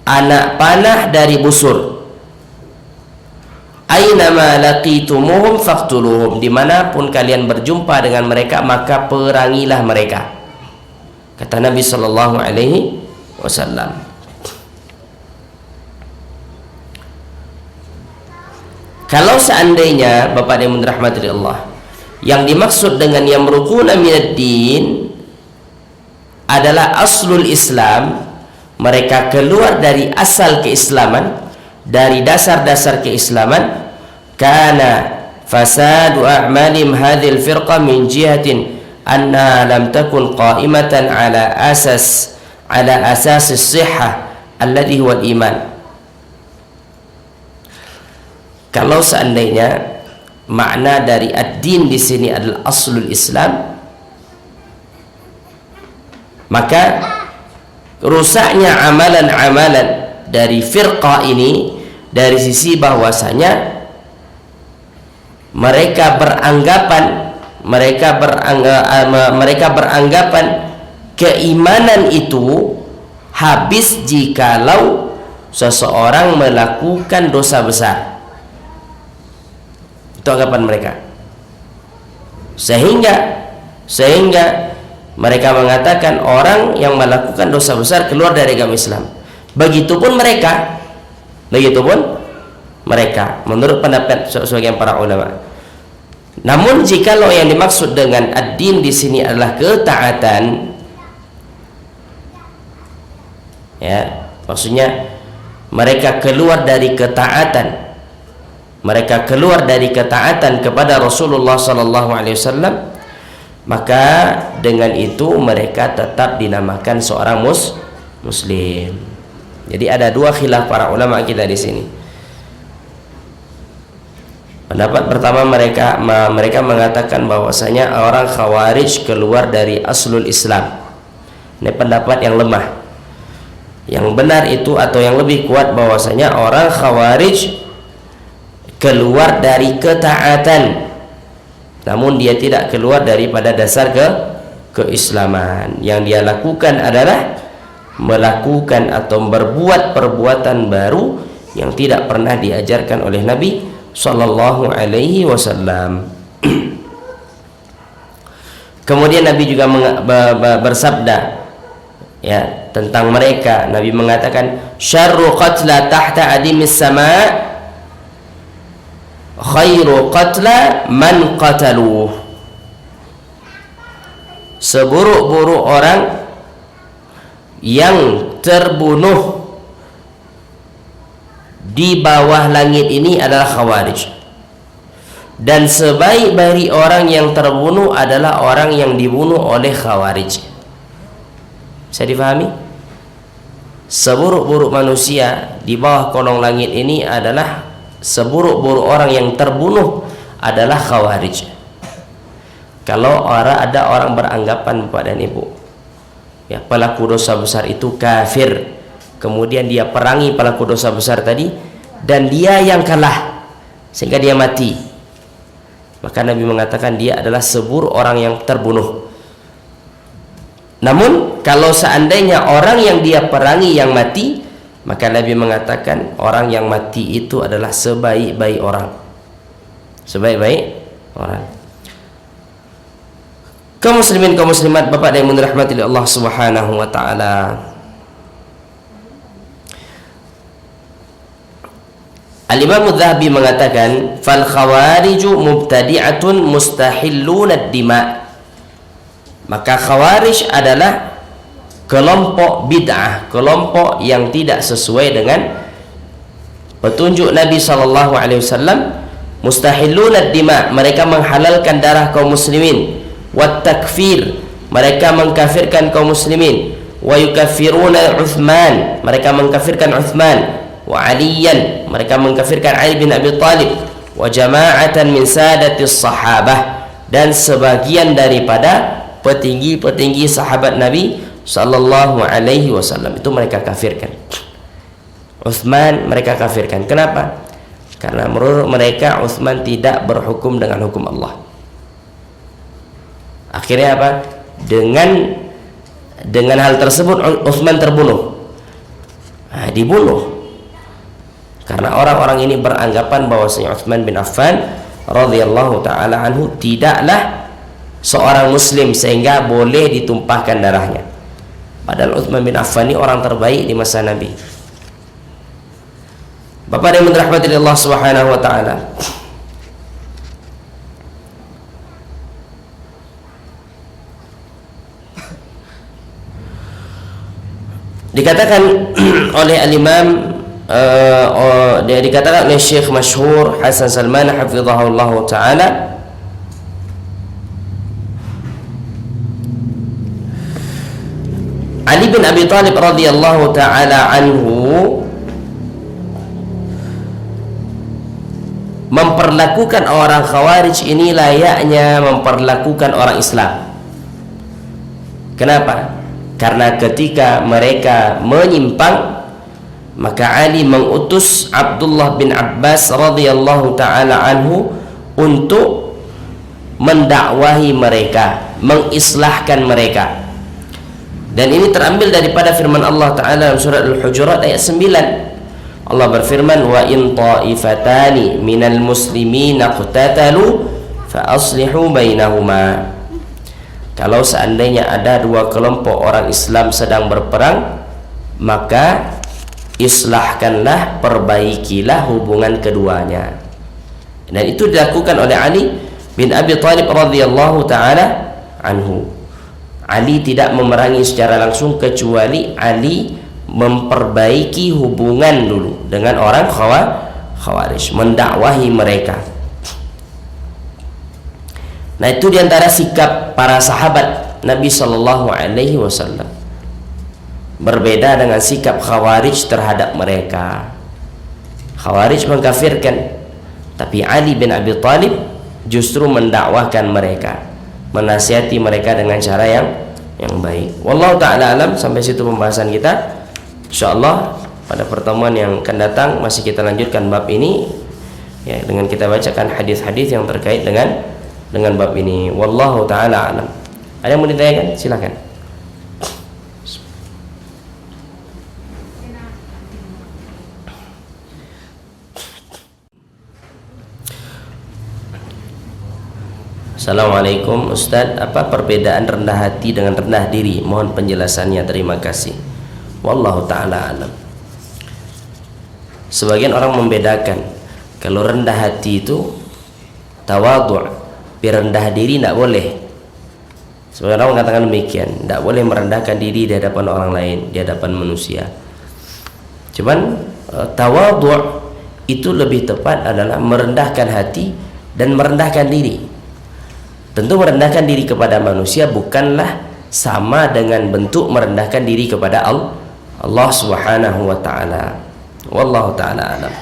anak panah dari busur. Aynama laqitumuhum faqtuluhum, dimanapun kalian berjumpa dengan mereka maka perangilah mereka, kata Nabi sallallahu alaihi wasallam. Kalau seandainya Bapak yang dirahmati Allah, yang dimaksud dengan yamruquna minad-din adalah aslul Islam, mereka keluar dari asal keislaman, dari dasar-dasar keislaman, kana fasadu a'malim hadhil firqah min jihatin anna lam takun qa'imatan ala asas as-sihhah alladhi huwa al-iman. Kalau seandainya makna dari ad-din di sini adalah aslul Islam, maka rusaknya amalan-amalan dari firqah ini dari sisi bahwasanya mereka beranggapan keimanan itu habis jikalau seseorang melakukan dosa besar. Itu anggapan mereka. Sehingga mereka mengatakan orang yang melakukan dosa besar keluar dari agama Islam. Begitupun mereka menurut pendapat sebagian para ulama. Namun jikalau yang dimaksud dengan ad-din di sini adalah ketaatan, ya, maksudnya mereka keluar dari ketaatan kepada Rasulullah sallallahu alaihi wasallam, maka dengan itu mereka tetap dinamakan seorang muslim. Jadi ada dua khilaf para ulama kita di sini. Pendapat pertama mereka mengatakan bahwasanya orang Khawarij keluar dari aslul Islam. Ini pendapat yang lemah. Yang benar itu atau yang lebih kuat bahwasanya orang Khawarij keluar dari ketaatan, namun dia tidak keluar daripada dasar keislaman. Yang dia lakukan adalah melakukan atau berbuat perbuatan baru yang tidak pernah diajarkan oleh Nabi sallallahu alaihi wasallam. Kemudian Nabi juga bersabda, ya, tentang mereka. Nabi mengatakan, syarru qatla tahta adimis sama' khairu qatla man qataluh. Seburuk-buruk orang yang terbunuh di bawah langit ini adalah Khawarij, dan sebaik-baik orang yang terbunuh adalah orang yang dibunuh oleh Khawarij. Bisa difahami? Seburuk-buruk manusia di bawah kolong langit ini adalah seburuk-buruk orang yang terbunuh adalah Khawarij. Kalau ada orang beranggapan Bapak dan Ibu, ya, pelaku dosa besar itu kafir, kemudian dia perangi pelaku dosa besar tadi dan dia yang kalah sehingga dia mati, maka Nabi mengatakan dia adalah seburuk orang yang terbunuh. Namun kalau seandainya orang yang dia perangi yang mati, maka Nabi mengatakan orang yang mati itu adalah sebaik-baik orang. Kaum muslimin, kaum muslimat, Bapak dan Ibu dirahmati Allah Subhanahu wa taala. Al-Imam Adz-Dzahabi mengatakan, "Fal khawariju mubtadi'atun mustahillun ad-dima'." Maka Khawarij adalah kelompok bid'ah, kelompok yang tidak sesuai dengan petunjuk Nabi sallallahu alaihi wasallam. Mustahillun ad-dima', mereka menghalalkan darah kaum muslimin. Wat takfir, mereka mengkafirkan kaum muslimin. Wa yukaffiruna Utsman, mereka mengkafirkan Utsman. Wa Aliyan, mereka mengkafirkan Ali bin Abi Thalib. Wa jama'atan min sadatis sahabah, dan sebagian daripada petinggi-petinggi sahabat Nabi sallallahu alaihi wasallam itu mereka kafirkan. Utsman mereka kafirkan. Kenapa? Karena menurut mereka Utsman tidak berhukum dengan hukum Allah. Akhirnya apa? Dengan hal tersebut Utsman terbunuh. Dibunuh. Karena orang-orang ini beranggapan bahwasanya Utsman bin Affan radhiyallahu taala anhu tidaklah seorang muslim sehingga boleh ditumpahkan darahnya. Padahal Utsman bin Affan ini orang terbaik di masa Nabi. Bapak yang dirahmati Allah Subhanahu wa taala. Dikatakan oleh al-Imam dikatakan oleh Syekh masyhur Hasan Salman hafizahullah taala, Ali bin Abi Thalib radhiyallahu taala anhu memperlakukan orang Khawarij ini layaknya memperlakukan orang Islam. Kenapa? Karena ketika mereka menyimpang, maka Ali mengutus Abdullah bin Abbas radhiyallahu taala anhu untuk mendakwahi mereka, mengislahkan mereka. Dan ini terambil daripada firman Allah taala dalam surat Al-Hujurat ayat 9. Allah berfirman, wa in ta'ifatani minal muslimina qatatalu fa aslihu bainahuma. Kalau seandainya ada dua kelompok orang Islam sedang berperang, maka islahkanlah, perbaikilah hubungan keduanya. Dan itu dilakukan oleh Ali bin Abi Thalib radhiyallahu taala anhu. Ali tidak memerangi secara langsung, kecuali Ali memperbaiki hubungan dulu dengan orang Khawarij, mendakwahi mereka. Nah, itu diantara sikap para sahabat Nabi Shallallahu Alaihi Wasallam. Berbeda dengan sikap Khawarij terhadap mereka. Khawarij mengkafirkan, tapi Ali bin Abi Thalib justru mendakwahkan mereka, menasihati mereka dengan cara yang baik. Wallahu ta'ala alam. Sampai situ pembahasan kita. InsyaAllah pada pertemuan yang akan datang masih kita lanjutkan bab ini, ya, dengan kita bacakan hadis-hadis yang terkait dengan bab ini. Wallahu ta'ala alam. Ada yang mau ditanyakan? Silakan. Assalamualaikum Ustadz, apa perbedaan rendah hati dengan rendah diri? Mohon penjelasannya, terima kasih. Wallahu ta'ala alam. Sebagian orang membedakan, kalau rendah hati itu tawadhu', tapi rendah diri tidak boleh. Sebagian orang mengatakan demikian, tidak boleh merendahkan diri di hadapan orang lain, di hadapan manusia. Cuman tawadhu' itu lebih tepat adalah merendahkan hati dan merendahkan diri. Tentu merendahkan diri kepada manusia bukanlah sama dengan bentuk merendahkan diri kepada Allah Subhanahu wa ta'ala. Wallahu ta'ala alam.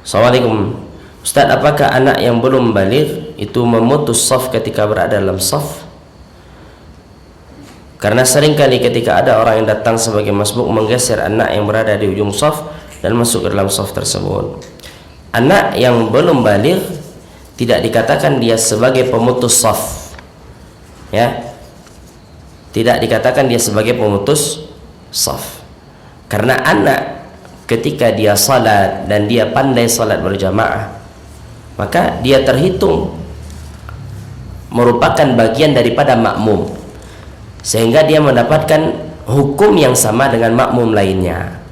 Assalamualaikum Ustaz, apakah anak yang belum baligh itu memutus shaf ketika berada dalam shaf? Karena seringkali ketika ada orang yang datang sebagai masbuk menggeser anak yang berada di ujung shaf dan masuk ke dalam shaf tersebut. Anak yang belum baligh tidak dikatakan dia sebagai pemutus shaf, ya, tidak dikatakan dia sebagai pemutus shaf. Karena anak ketika dia salat dan dia pandai salat berjamaah, maka dia terhitung merupakan bagian daripada makmum, sehingga dia mendapatkan hukum yang sama dengan makmum lainnya,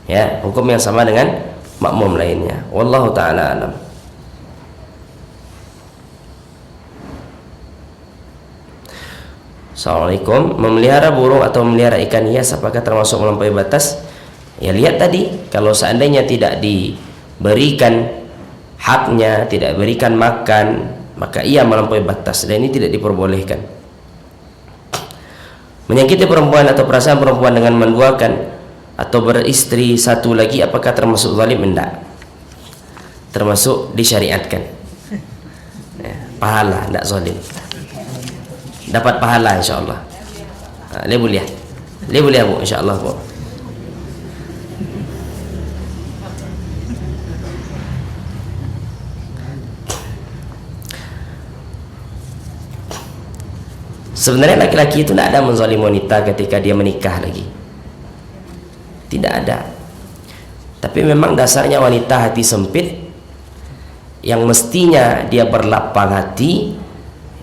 ya, hukum yang sama dengan makmum lainnya. Wallahu ta'ala alam. Assalamualaikum. Memelihara burung atau memelihara ikan hias apakah termasuk melampaui batas? Ya, lihat tadi, kalau seandainya tidak diberikan haknya, tidak berikan makan, maka ia melampaui batas, dan ini tidak diperbolehkan. Menyakiti perempuan atau perasaan perempuan dengan menduakan atau beristri satu lagi, apakah termasuk zalim? Tidak, termasuk disyariatkan, ya, pahala, tidak zalim, dapat pahala insyaallah. Boleh bu, insyaallah bu. Sebenarnya laki-laki itu tidak ada menzalim wanita ketika dia menikah lagi, tidak ada. Tapi memang dasarnya wanita hati sempit, yang mestinya dia berlapang hati,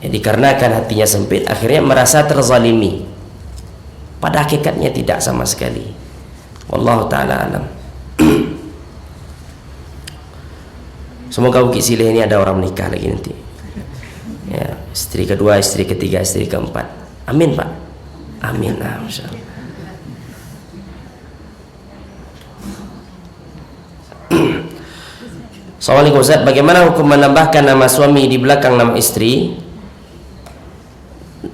ya, dikarenakan hatinya sempit akhirnya merasa terzalimi. Pada hakikatnya tidak sama sekali. Wallahu ta'ala alam. Semoga Bukit Silih ini ada orang menikah lagi nanti, ya, istri kedua, istri ketiga, istri keempat. Amin Pak, amin. Insyaallah. Assalamualaikum Ustaz, bagaimana hukum menambahkan nama suami di belakang nama istri?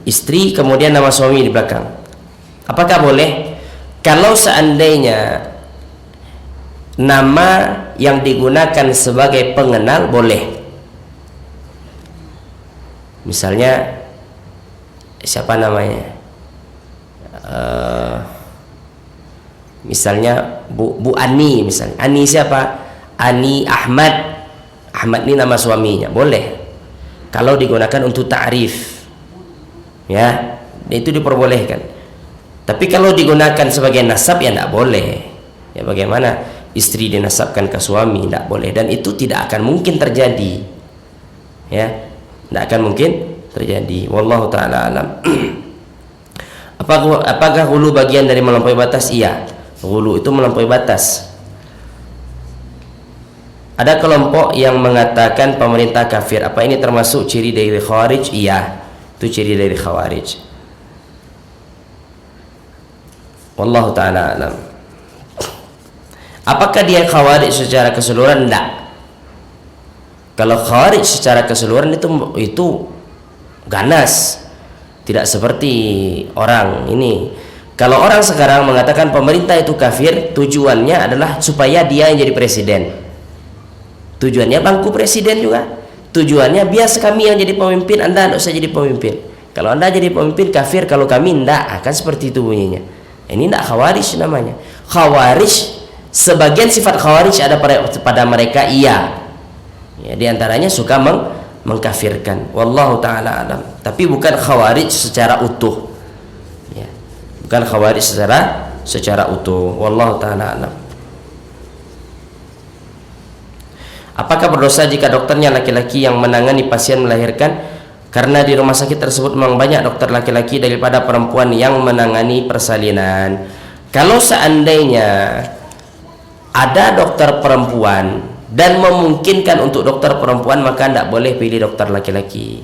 Istri kemudian nama suami di belakang, apakah boleh? Kalau seandainya nama yang digunakan sebagai pengenal boleh. Misalnya siapa namanya? Misalnya Bu Ani, misalnya Ani siapa? Ani Ahmad. Ahmad ini nama suaminya, boleh kalau digunakan untuk ta'rif, ya, itu diperbolehkan. Tapi kalau digunakan sebagai nasab ya tidak boleh. Ya, bagaimana istri dinasabkan ke suami, tidak boleh, dan itu tidak akan mungkin terjadi, ya, tidak akan mungkin terjadi. Wallahu ta'ala alam. Apakah ghulu bagian dari melampaui batas? Iya, ghulu itu melampaui batas. Ada kelompok yang mengatakan pemerintah kafir. Apa ini termasuk ciri dari Khawarij? Iya, itu ciri dari Khawarij. Wallahu ta'ala alam. Apakah dia Khawarij secara keseluruhan? Tidak. Kalau Khawarij secara keseluruhan itu ganas, tidak seperti orang ini. Kalau orang sekarang mengatakan pemerintah itu kafir, tujuannya adalah supaya dia yang jadi presiden. Tujuannya bangku presiden juga. Tujuannya bias kami yang jadi pemimpin, Anda tidak usah jadi pemimpin. Kalau Anda jadi pemimpin kafir, kalau kami tidak, akan seperti itu bunyinya. Ini tidak Khawarij namanya. Khawarij, sebagian sifat Khawarij ada pada mereka, iya. Ya, di antaranya suka mengkafirkan. Wallahu ta'ala alam. Tapi bukan Khawarij secara utuh. Ya. Bukan Khawarij secara utuh. Wallahu ta'ala alam. Apakah berdosa jika dokternya laki-laki yang menangani pasien melahirkan? Karena di rumah sakit tersebut memang banyak dokter laki-laki daripada perempuan yang menangani persalinan. Kalau seandainya ada dokter perempuan dan memungkinkan untuk dokter perempuan, maka tidak boleh pilih dokter laki-laki.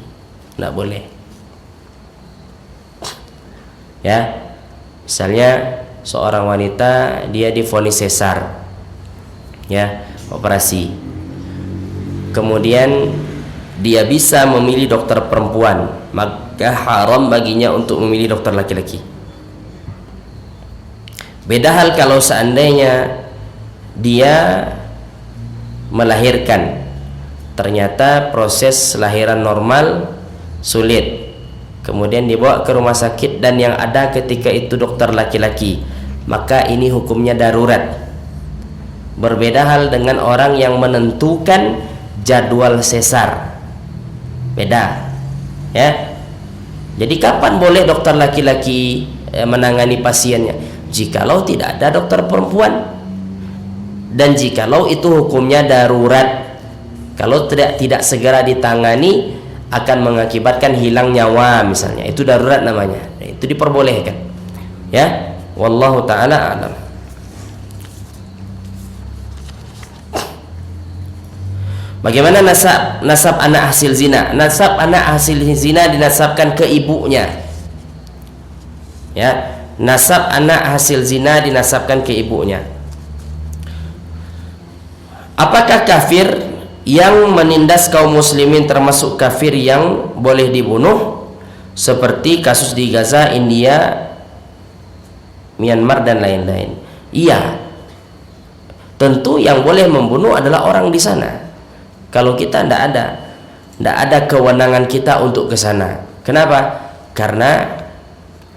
Tidak boleh. Ya, misalnya seorang wanita dia divonis sesar, ya, operasi. Kemudian dia bisa memilih dokter perempuan, maka haram baginya untuk memilih dokter laki-laki. Beda hal kalau seandainya dia melahirkan, ternyata proses lahiran normal sulit, kemudian dibawa ke rumah sakit dan yang ada ketika itu dokter laki-laki, maka ini hukumnya darurat. Berbeda hal dengan orang yang menentukan jadwal sesar, beda, ya. Jadi kapan boleh dokter laki-laki menangani pasiennya? Jikalau tidak ada dokter perempuan, dan jikalau itu hukumnya darurat. Kalau tidak segera ditangani akan mengakibatkan hilang nyawa misalnya, itu darurat namanya. Itu diperbolehkan, ya. Wallahu ta'ala alam. Bagaimana nasab anak hasil zina? Nasab anak hasil zina dinasabkan ke ibunya. Ya, nasab anak hasil zina dinasabkan ke ibunya. Apakah kafir yang menindas kaum muslimin termasuk kafir yang boleh dibunuh seperti kasus di Gaza, India, Myanmar dan lain-lain? Iya. Tentu yang boleh membunuh adalah orang di sana. Kalau kita tidak ada kewenangan kita untuk ke sana. Kenapa? Karena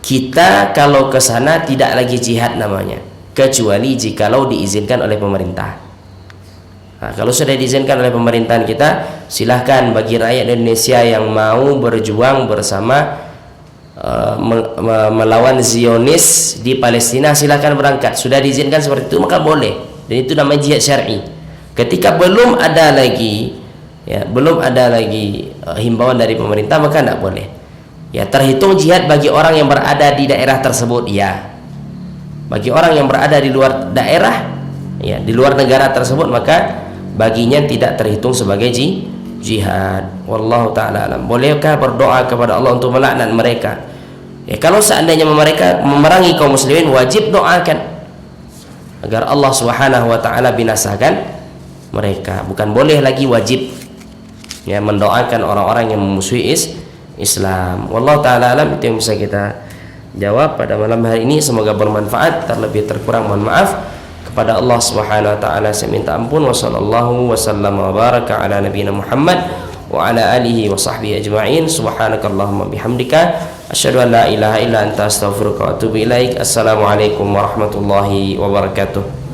kita kalau ke sana tidak lagi jihad namanya, kecuali jikalau diizinkan oleh pemerintah. Nah, kalau sudah diizinkan oleh pemerintahan kita, silahkan bagi rakyat Indonesia yang mau berjuang bersama melawan Zionis di Palestina, silahkan berangkat. Sudah diizinkan seperti itu maka boleh, dan itu namanya jihad syar'i. Ketika belum ada lagi himbauan dari pemerintah, maka tidak boleh. Ya, terhitung jihad bagi orang yang berada di daerah tersebut, ya. Bagi orang yang berada di luar daerah, ya, di luar negara tersebut, maka baginya tidak terhitung sebagai jihad. Wallahu ta'ala alam. Bolehkah berdoa kepada Allah untuk melaknat mereka? Ya, kalau seandainya mereka memerangi kaum muslimin, wajib doakan agar Allah Subhanahu wa ta'ala binasakan mereka. Bukan boleh lagi, wajib, ya, mendoakan orang-orang yang memusuhi Islam. Wallahu ta'ala alam. Itu yang bisa kita jawab pada malam hari ini. Semoga bermanfaat. Terlebih terkurang mohon maaf. Kepada Allah Subhanahu wa taala saya minta ampun. Wassallallahu wasallam wa baraka ala nabiyina Muhammad wa ala alihi wa sahbihi ajma'in. Subhanakallahumma bihamdika asyhadu an la ilaha illa anta astaghfiruka wa atubu ilaik. Assalamualaikum warahmatullahi wabarakatuh.